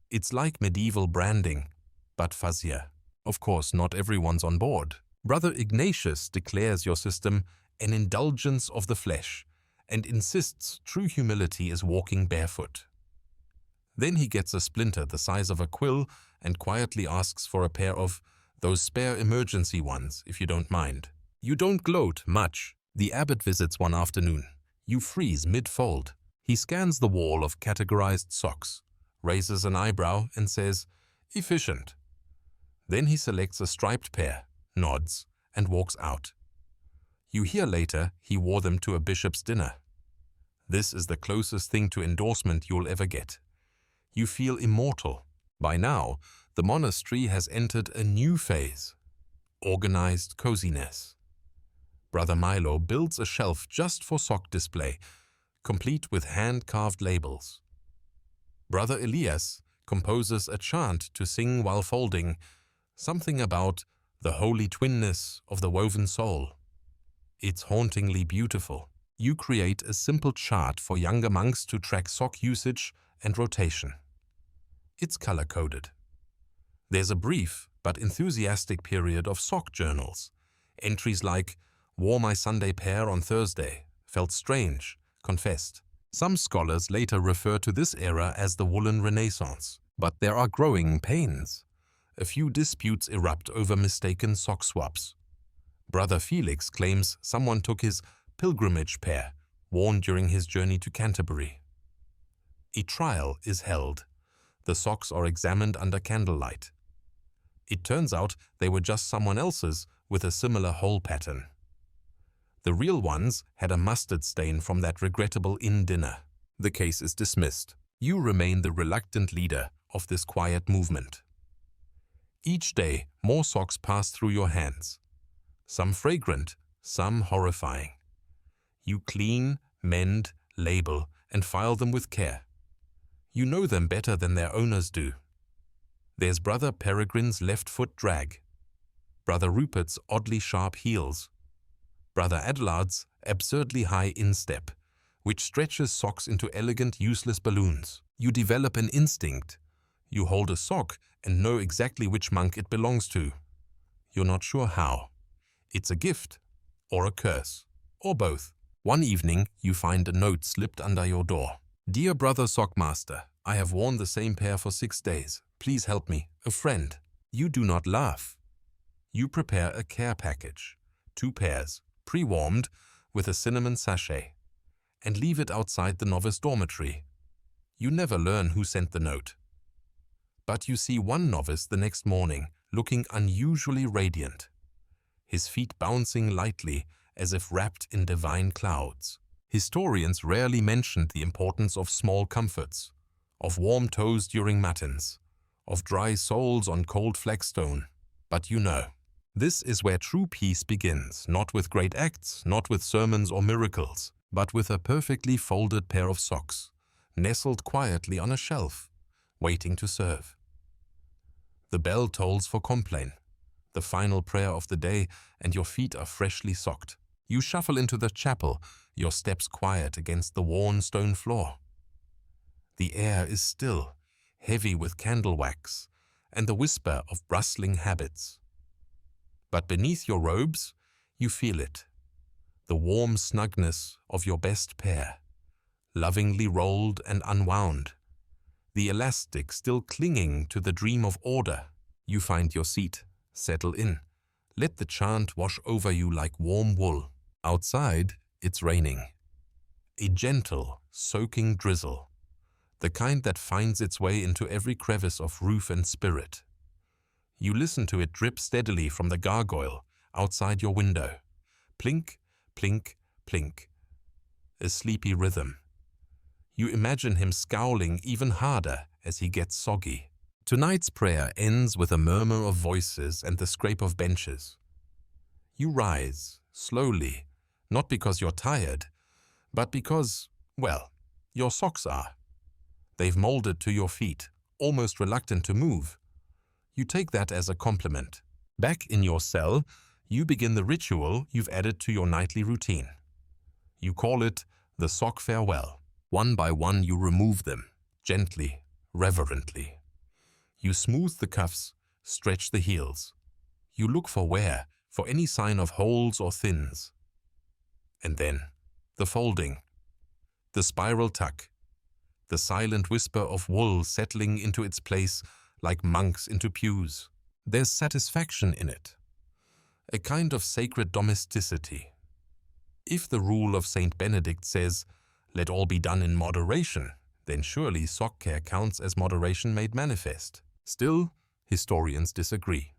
It's like medieval branding, but fuzzier. Of course, not everyone's on board. Brother Ignatius declares your system an indulgence of the flesh and insists true humility is walking barefoot. Then he gets a splinter the size of a quill and quietly asks for a pair of those spare emergency ones, if you don't mind. You don't gloat much. The abbot visits one afternoon. You freeze mid-fold. He scans the wall of categorized socks, raises an eyebrow and says, "Efficient." Then he selects a striped pair, nods, and walks out. You hear later he wore them to a bishop's dinner. This is the closest thing to endorsement you'll ever get. You feel immortal. By now, the monastery has entered a new phase: organized coziness. Brother Milo builds a shelf just for sock display, complete with hand-carved labels. Brother Elias composes a chant to sing while folding, something about the holy twinness of the woven soul. It's hauntingly beautiful. You create a simple chart for younger monks to track sock usage and rotation. It's color-coded. There's a brief but enthusiastic period of sock journals. Entries like, "Wore my Sunday pair on Thursday, felt strange, confessed." Some scholars later refer to this era as the woolen renaissance. But there are growing pains. A few disputes erupt over mistaken sock swaps. Brother Felix claims someone took his pilgrimage pair, worn during his journey to Canterbury. A trial is held. The socks are examined under candlelight. It turns out they were just someone else's with a similar hole pattern. The real ones had a mustard stain from that regrettable inn dinner. The case is dismissed. You remain the reluctant leader of this quiet movement. Each day, more socks pass through your hands. Some fragrant, some horrifying. You clean, mend, label, and file them with care. You know them better than their owners do. There's Brother Peregrine's left foot drag, Brother Rupert's oddly sharp heels, Brother Adelard's absurdly high instep, which stretches socks into elegant, useless balloons. You develop an instinct. You hold a sock and know exactly which monk it belongs to. You're not sure how. It's a gift, or a curse, or both. One evening, you find a note slipped under your door. "Dear Brother Sockmaster, I have worn the same pair for 6 days. Please help me, a friend." You do not laugh. You prepare a care package, 2 pairs, pre-warmed, with a cinnamon sachet, and leave it outside the novice dormitory. You never learn who sent the note. But you see one novice the next morning, looking unusually radiant, his feet bouncing lightly as if wrapped in divine clouds. Historians rarely mentioned the importance of small comforts, of warm toes during matins, of dry soles on cold flagstone. But you know, this is where true peace begins, not with great acts, not with sermons or miracles, but with a perfectly folded pair of socks, nestled quietly on a shelf, waiting to serve. The bell tolls for compline, the final prayer of the day, and your feet are freshly socked. You shuffle into the chapel, your steps quiet against the worn stone floor. The air is still, heavy with candle wax, and the whisper of rustling habits. But beneath your robes, you feel it, the warm snugness of your best pair, lovingly rolled and unwound, the elastic still clinging to the dream of order. You find your seat, settle in, let the chant wash over you like warm wool. Outside, it's raining. A gentle, soaking drizzle, the kind that finds its way into every crevice of roof and spirit. You listen to it drip steadily from the gargoyle outside your window. Plink, plink, plink. A sleepy rhythm. You imagine him scowling even harder as he gets soggy. Tonight's prayer ends with a murmur of voices and the scrape of benches. You rise, slowly, not because you're tired, but because, well, your socks are. They've molded to your feet, almost reluctant to move. You take that as a compliment. Back in your cell, you begin the ritual you've added to your nightly routine. You call it the sock farewell. One by one you remove them, gently, reverently. You smooth the cuffs, stretch the heels. You look for wear, for any sign of holes or thins. And then, the folding, the spiral tuck, the silent whisper of wool settling into its place like monks into pews. There's satisfaction in it, a kind of sacred domesticity. If the rule of Saint Benedict says, "Let all be done in moderation," then surely sock care counts as moderation made manifest. Still, historians disagree.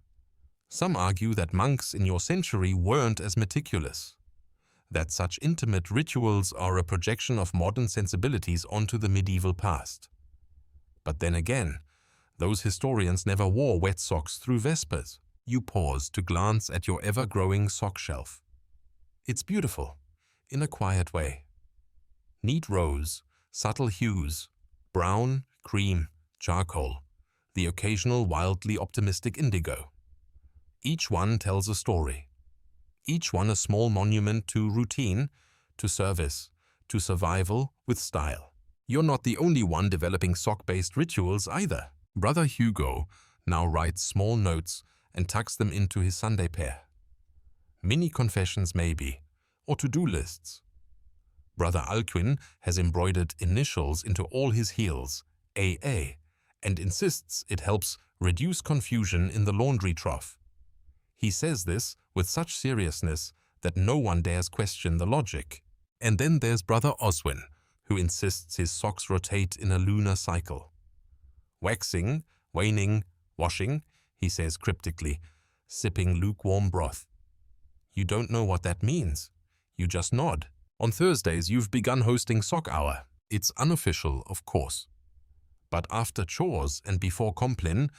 Some argue that monks in your century weren't as meticulous, that such intimate rituals are a projection of modern sensibilities onto the medieval past. But then again, those historians never wore wet socks through Vespers. You pause to glance at your ever-growing sock shelf. It's beautiful, in a quiet way. Neat rows, subtle hues, brown, cream, charcoal, the occasional wildly optimistic indigo. Each one tells a story. Each one a small monument to routine, to service, to survival with style. You're not the only one developing sock-based rituals either. Brother Hugo now writes small notes and tucks them into his Sunday pair. Mini confessions maybe, or to-do lists. Brother Alcuin has embroidered initials into all his heels, AA, and insists it helps reduce confusion in the laundry trough. He says this with such seriousness that no one dares question the logic. And then there's Brother Oswin, who insists his socks rotate in a lunar cycle. Waxing, waning, washing, he says cryptically, sipping lukewarm broth. You don't know what that means. You just nod. On Thursdays, you've begun hosting Sock Hour. It's unofficial, of course. But after chores and before compline,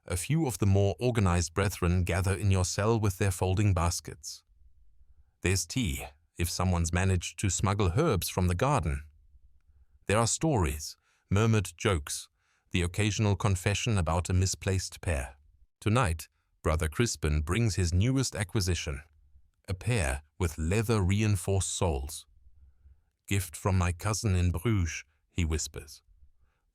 a few of the more organized brethren gather in your cell with their folding baskets. There's tea, if someone's managed to smuggle herbs from the garden. There are stories, murmured jokes, the occasional confession about a misplaced pair. Tonight, Brother Crispin brings his newest acquisition, a pair with leather-reinforced soles. "Gift from my cousin in Bruges," he whispers.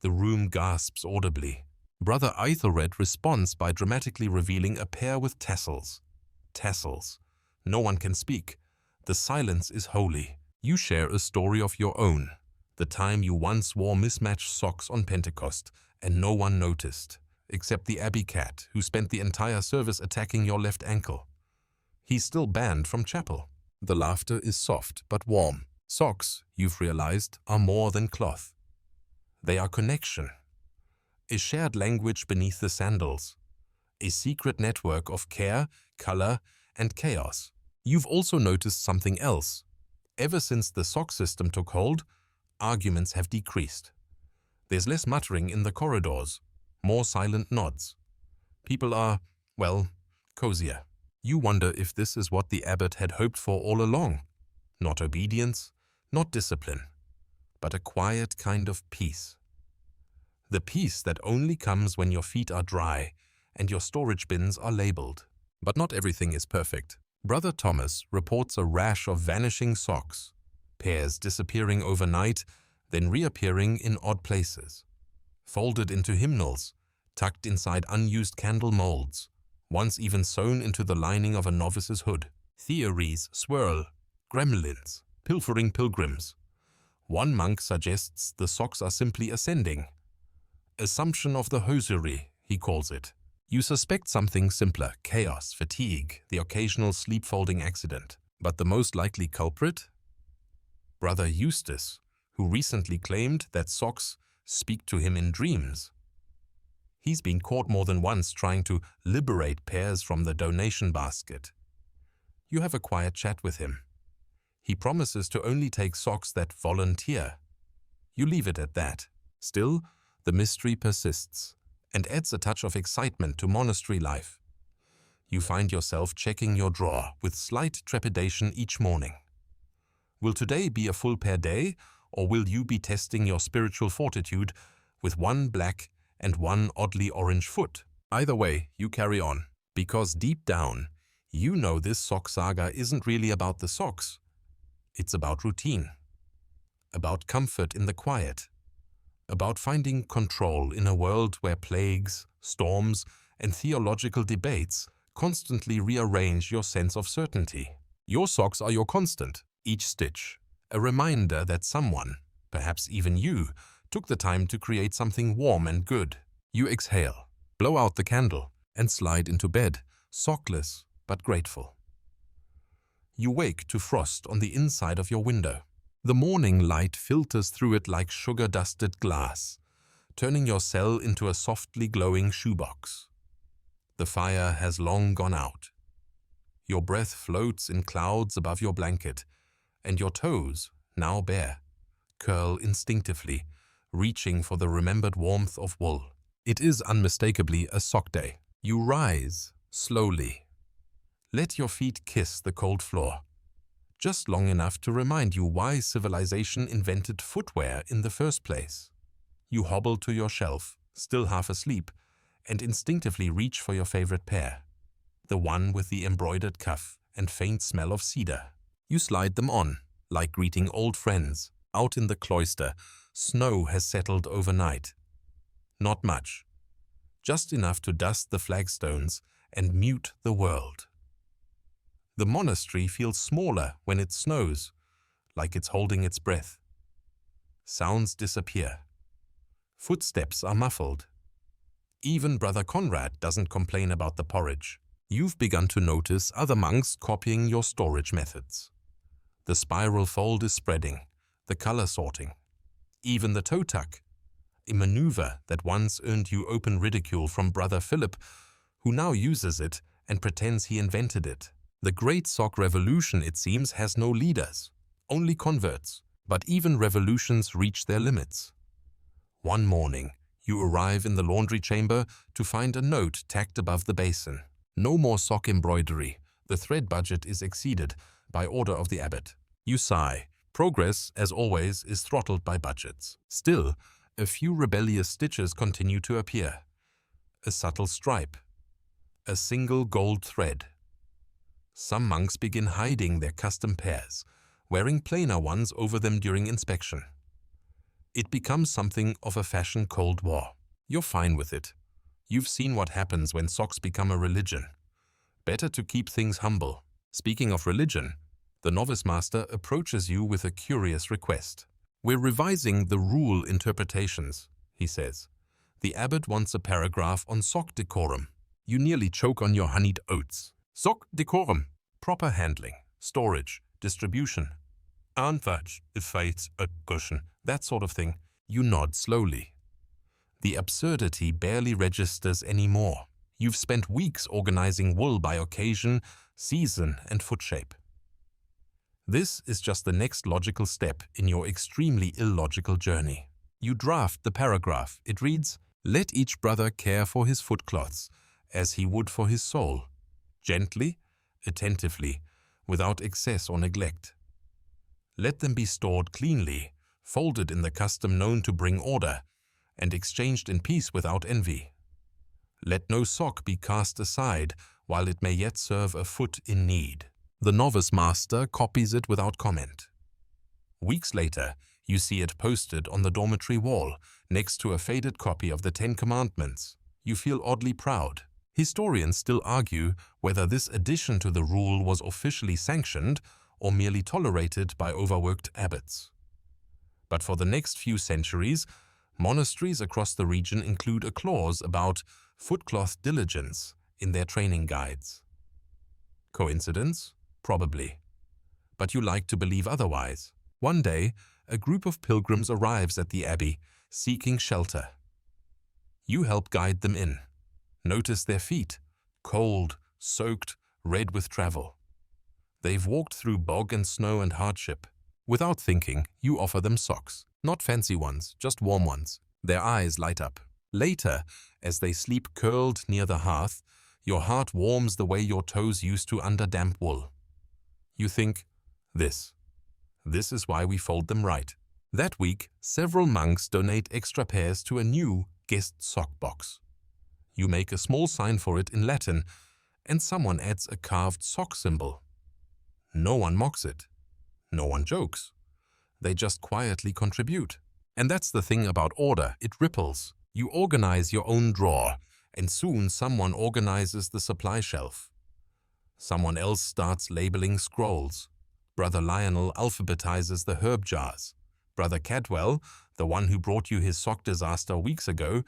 The room gasps audibly. Brother Aethelred responds by dramatically revealing a pair with tassels. Tassels. No one can speak. The silence is holy. You share a story of your own. The time you once wore mismatched socks on Pentecost and no one noticed, except the Abbey cat who spent the entire service attacking your left ankle. He's still banned from chapel. The laughter is soft but warm. Socks, you've realized, are more than cloth. They are connection. A shared language beneath the sandals. A secret network of care, color, and chaos. You've also noticed something else. Ever since the sock system took hold, arguments have decreased. There's less muttering in the corridors, more silent nods. People are, well, cozier. You wonder if this is what the abbot had hoped for all along. Not obedience, Not discipline, but a quiet kind of peace. The peace that only comes when your feet are dry and your storage bins are labeled. But not everything is perfect. Brother Thomas reports a rash of vanishing socks, pairs disappearing overnight, then reappearing in odd places. Folded into hymnals, tucked inside unused candle molds, once even sewn into the lining of a novice's hood. Theories swirl, gremlins, pilfering pilgrims. One monk suggests the socks are simply ascending. Assumption of the hosiery, he calls it. You suspect something simpler, chaos, fatigue, the occasional sleep-folding accident. But the most likely culprit? Brother Eustace, who recently claimed that socks speak to him in dreams. He's been caught more than once trying to liberate pairs from the donation basket. You have a quiet chat with him. He promises to only take socks that volunteer. You leave it at that. Still, the mystery persists and adds a touch of excitement to monastery life. You find yourself checking your drawer with slight trepidation each morning. Will today be a full pair day, or will you be testing your spiritual fortitude with one black and one oddly orange foot? Either way, you carry on, because deep down, you know this sock saga isn't really about the socks. It's about routine, about comfort in the quiet, about finding control in a world where plagues, storms, and theological debates constantly rearrange your sense of certainty. Your socks are your constant, each stitch, a reminder that someone, perhaps even you, took the time to create something warm and good. You exhale, blow out the candle, and slide into bed, sockless but grateful. You wake to frost on the inside of your window. The morning light filters through it like sugar-dusted glass, turning your cell into a softly glowing shoebox. The fire has long gone out. Your breath floats in clouds above your blanket, and your toes, now bare, curl instinctively, reaching for the remembered warmth of wool. It is unmistakably a sock day. You rise slowly. Let your feet kiss the cold floor, just long enough to remind you why civilization invented footwear in the first place. You hobble to your shelf, still half asleep, and instinctively reach for your favorite pair, the one with the embroidered cuff and faint smell of cedar. You slide them on, like greeting old friends. Out in the cloister, snow has settled overnight. Not much, just enough to dust the flagstones and mute the world. The monastery feels smaller when it snows, like it's holding its breath. Sounds disappear. Footsteps are muffled. Even Brother Conrad doesn't complain about the porridge. You've begun to notice other monks copying your storage methods. The spiral fold is spreading, the color sorting. Even the toe tuck, a maneuver that once earned you open ridicule from Brother Philip, who now uses it and pretends he invented it. The great sock revolution, it seems, has no leaders, only converts. But even revolutions reach their limits. One morning, you arrive in the laundry chamber to find a note tacked above the basin. No more sock embroidery. The thread budget is exceeded by order of the abbot. You sigh. Progress, as always, is throttled by budgets. Still, a few rebellious stitches continue to appear. A subtle stripe. A single gold thread. Some monks begin hiding their custom pairs, wearing plainer ones over them during inspection. It becomes something of a fashion cold war. You're fine with it. You've seen what happens when socks become a religion. Better to keep things humble. Speaking of religion, the novice master approaches you with a curious request. We're revising the rule interpretations, he says. The abbot wants a paragraph on sock decorum. You nearly choke on your honeyed oats. Sock decorum. Proper handling, storage, distribution. Unwatch, effect, cushion, that sort of thing. You nod slowly. The absurdity barely registers anymore. You've spent weeks organizing wool by occasion, season, and foot shape. This is just the next logical step in your extremely illogical journey. You draft the paragraph. It reads, "Let each brother care for his footcloths as he would for his soul, gently, attentively, without excess or neglect." Let them be stored cleanly, folded in the custom known to bring order, and exchanged in peace without envy. Let no sock be cast aside while it may yet serve a foot in need. The novice master copies it without comment. Weeks later, you see it posted on the dormitory wall next to a faded copy of the Ten Commandments. You feel oddly proud. Historians still argue whether this addition to the rule was officially sanctioned or merely tolerated by overworked abbots. But for the next few centuries, monasteries across the region include a clause about footcloth diligence in their training guides. Coincidence? Probably. But you like to believe otherwise. One day, a group of pilgrims arrives at the abbey, seeking shelter. You help guide them in. Notice their feet, cold, soaked, red with travel. They've walked through bog and snow and hardship. Without thinking, you offer them socks. Not fancy ones, just warm ones. Their eyes light up. Later, as they sleep curled near the hearth, your heart warms the way your toes used to under damp wool. You think, this is why we fold them right. That week, several monks donate extra pairs to a new guest sock box. You make a small sign for it in Latin, and someone adds a carved sock symbol. No one mocks it. No one jokes. They just quietly contribute. And that's the thing about order, it ripples. You organize your own drawer, and soon someone organizes the supply shelf. Someone else starts labeling scrolls. Brother Lionel alphabetizes the herb jars. Brother Cadwell, the one who brought you his sock disaster weeks ago,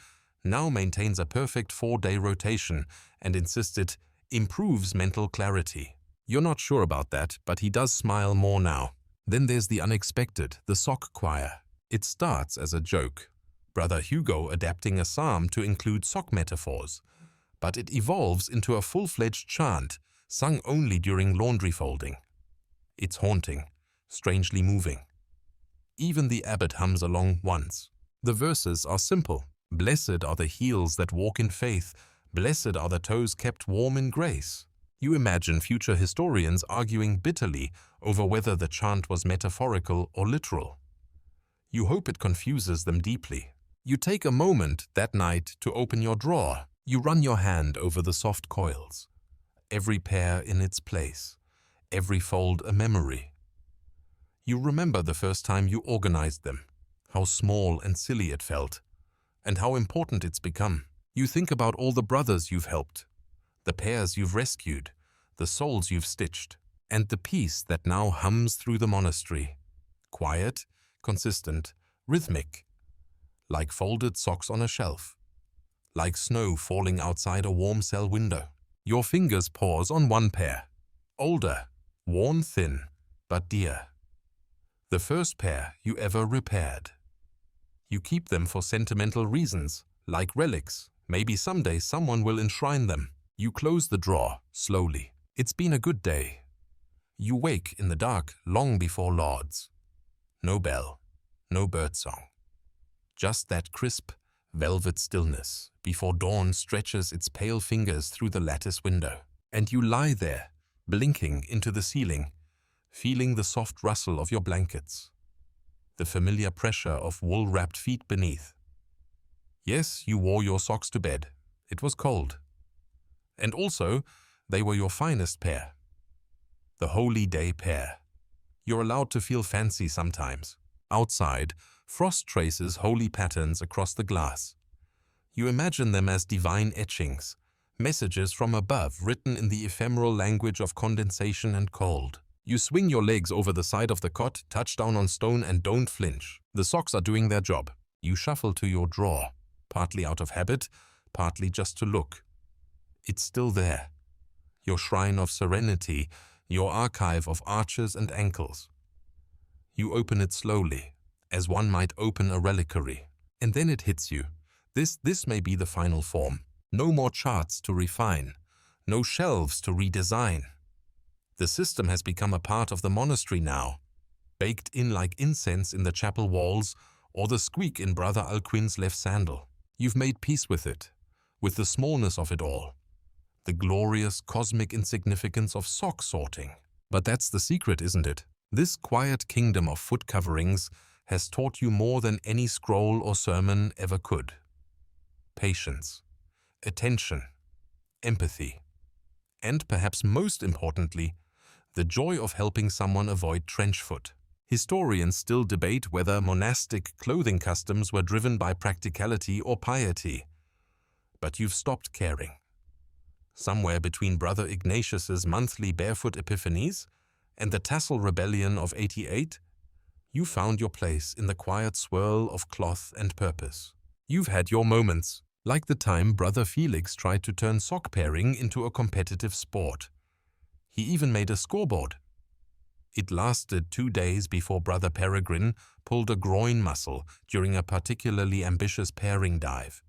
now maintains a perfect 4-day rotation and insists it improves mental clarity. You're not sure about that, but he does smile more now. Then there's the unexpected, the sock choir. It starts as a joke, Brother Hugo adapting a psalm to include sock metaphors, but it evolves into a full-fledged chant, sung only during laundry folding. It's haunting, strangely moving. Even the abbot hums along once. The verses are simple. Blessed are the heels that walk in faith. Blessed are the toes kept warm in grace. You imagine future historians arguing bitterly over whether the chant was metaphorical or literal. You hope it confuses them deeply. You take a moment that night to open your drawer. You run your hand over the soft coils. Every pair in its place. Every fold a memory. You remember the first time you organized them, how small and silly it felt, and how important it's become. You think about all the brothers you've helped, the pairs you've rescued, the souls you've stitched, and the peace that now hums through the monastery. Quiet, consistent, rhythmic, like folded socks on a shelf, like snow falling outside a warm cell window. Your fingers pause on one pair, older, worn thin, but dear. The first pair you ever repaired. You keep them for sentimental reasons, like relics. Maybe someday someone will enshrine them. You close the drawer, slowly. It's been a good day. You wake in the dark long before Lord's. No bell, no birdsong. Just that crisp, velvet stillness before dawn stretches its pale fingers through the lattice window. And you lie there, blinking into the ceiling, feeling the soft rustle of your blankets, the familiar pressure of wool-wrapped feet beneath. Yes, you wore your socks to bed. It was cold. And also, they were your finest pair. The holy day pair. You're allowed to feel fancy sometimes. Outside, frost traces holy patterns across the glass. You imagine them as divine etchings, messages from above written in the ephemeral language of condensation and cold. You swing your legs over the side of the cot, touch down on stone, and don't flinch. The socks are doing their job. You shuffle to your drawer, partly out of habit, partly just to look. It's still there. Your shrine of serenity, your archive of arches and ankles. You open it slowly, as one might open a reliquary, and then it hits you. This may be the final form. No more charts to refine, no shelves to redesign. The system has become a part of the monastery now, baked in like incense in the chapel walls or the squeak in Brother Alcuin's left sandal. You've made peace with it, with the smallness of it all, the glorious cosmic insignificance of sock sorting. But that's the secret, isn't it? This quiet kingdom of foot coverings has taught you more than any scroll or sermon ever could. Patience, attention, empathy, and perhaps most importantly, the joy of helping someone avoid trench foot. Historians still debate whether monastic clothing customs were driven by practicality or piety. But you've stopped caring. Somewhere between Brother Ignatius's monthly barefoot epiphanies and the tassel rebellion of '88, you found your place in the quiet swirl of cloth and purpose. You've had your moments, like the time Brother Felix tried to turn sock pairing into a competitive sport. He even made a scoreboard. It lasted 2 days before Brother Peregrine pulled a groin muscle during a particularly ambitious pairing dive.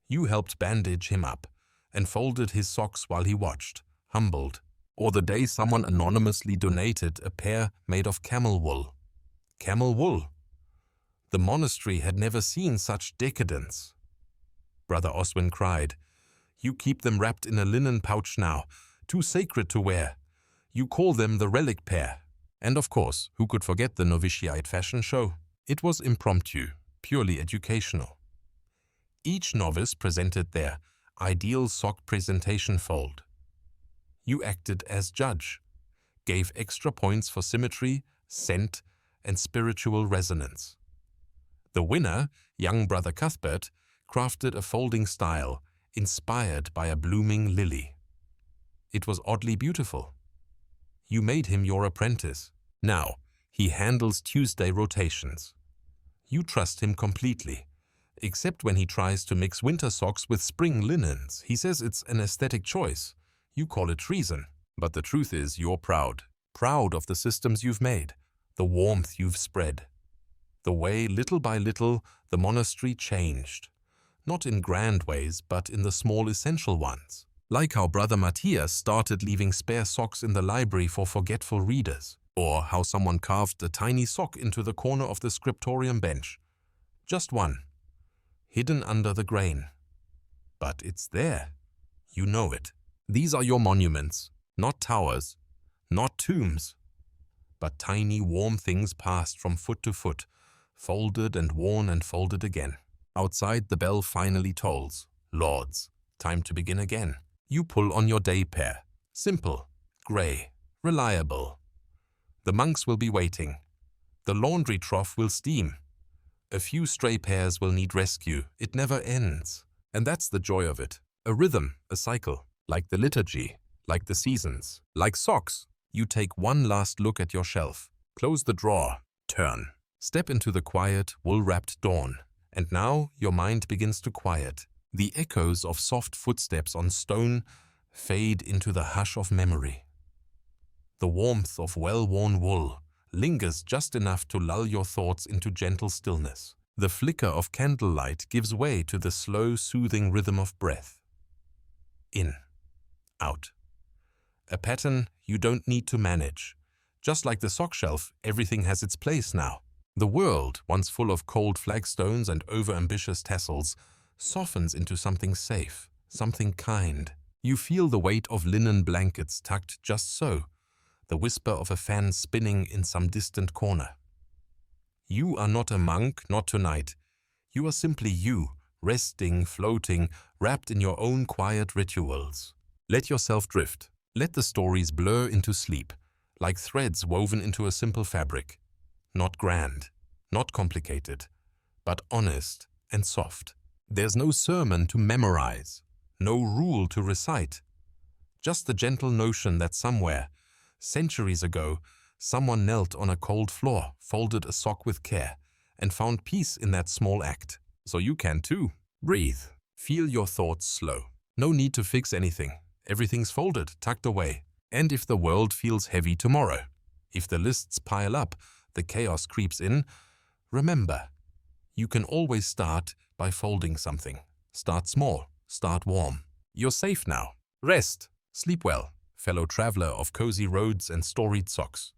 You helped bandage him up and folded his socks while he watched, humbled. Or the day someone anonymously donated a pair made of camel wool. Camel wool! The monastery had never seen such decadence. Brother Oswin cried, "You keep them wrapped in a linen pouch now, too sacred to wear. You call them the relic pair." And of course, who could forget the novitiate fashion show? It was impromptu, purely educational. Each novice presented their ideal sock presentation fold. You acted as judge, gave extra points for symmetry, scent, and spiritual resonance. The winner, young Brother Cuthbert, crafted a folding style inspired by a blooming lily. It was oddly beautiful. You made him your apprentice. Now, he handles Tuesday rotations. You trust him completely, except when he tries to mix winter socks with spring linens. He says it's an aesthetic choice. You call it treason. But the truth is you're proud. Proud of the systems you've made, the warmth you've spread. The way, little by little, the monastery changed. Not in grand ways, but in the small essential ones. Like how Brother Matthias started leaving spare socks in the library for forgetful readers. Or how someone carved a tiny sock into the corner of the scriptorium bench. Just one. Hidden under the grain. But it's there. You know it. These are your monuments, not towers, not tombs, but tiny warm things passed from foot to foot, folded and worn and folded again. Outside the bell finally tolls. Lords, time to begin again. You pull on your day pair. Simple, grey, reliable. The monks will be waiting. The laundry trough will steam. A few stray pairs will need rescue. It never ends. And that's the joy of it. A rhythm, a cycle. Like the liturgy, like the seasons, like socks. You take one last look at your shelf. Close the drawer. Turn. Step into the quiet, wool-wrapped dawn. And now your mind begins to quiet. The echoes of soft footsteps on stone fade into the hush of memory. The warmth of well-worn wool lingers just enough to lull your thoughts into gentle stillness. The flicker of candlelight gives way to the slow, soothing rhythm of breath. In. Out. A pattern you don't need to manage. Just like the sock shelf, everything has its place now. The world, once full of cold flagstones and overambitious tassels, softens into something safe, something kind. You feel the weight of linen blankets tucked just so, the whisper of a fan spinning in some distant corner. You are not a monk, not tonight. You are simply you, resting, floating, wrapped in your own quiet rituals. Let yourself drift. Let the stories blur into sleep, like threads woven into a simple fabric. Not grand, not complicated, but honest and soft. There's no sermon to memorize, no rule to recite. Just the gentle notion that somewhere, centuries ago, someone knelt on a cold floor, folded a sock with care, and found peace in that small act. So you can too. Breathe. Feel your thoughts slow. No need to fix anything. Everything's folded, tucked away. And if the world feels heavy tomorrow, if the lists pile up, the chaos creeps in, remember, you can always start by folding something. Start small, start warm. You're safe now. Rest. Sleep well, fellow traveler of cozy roads and storied socks.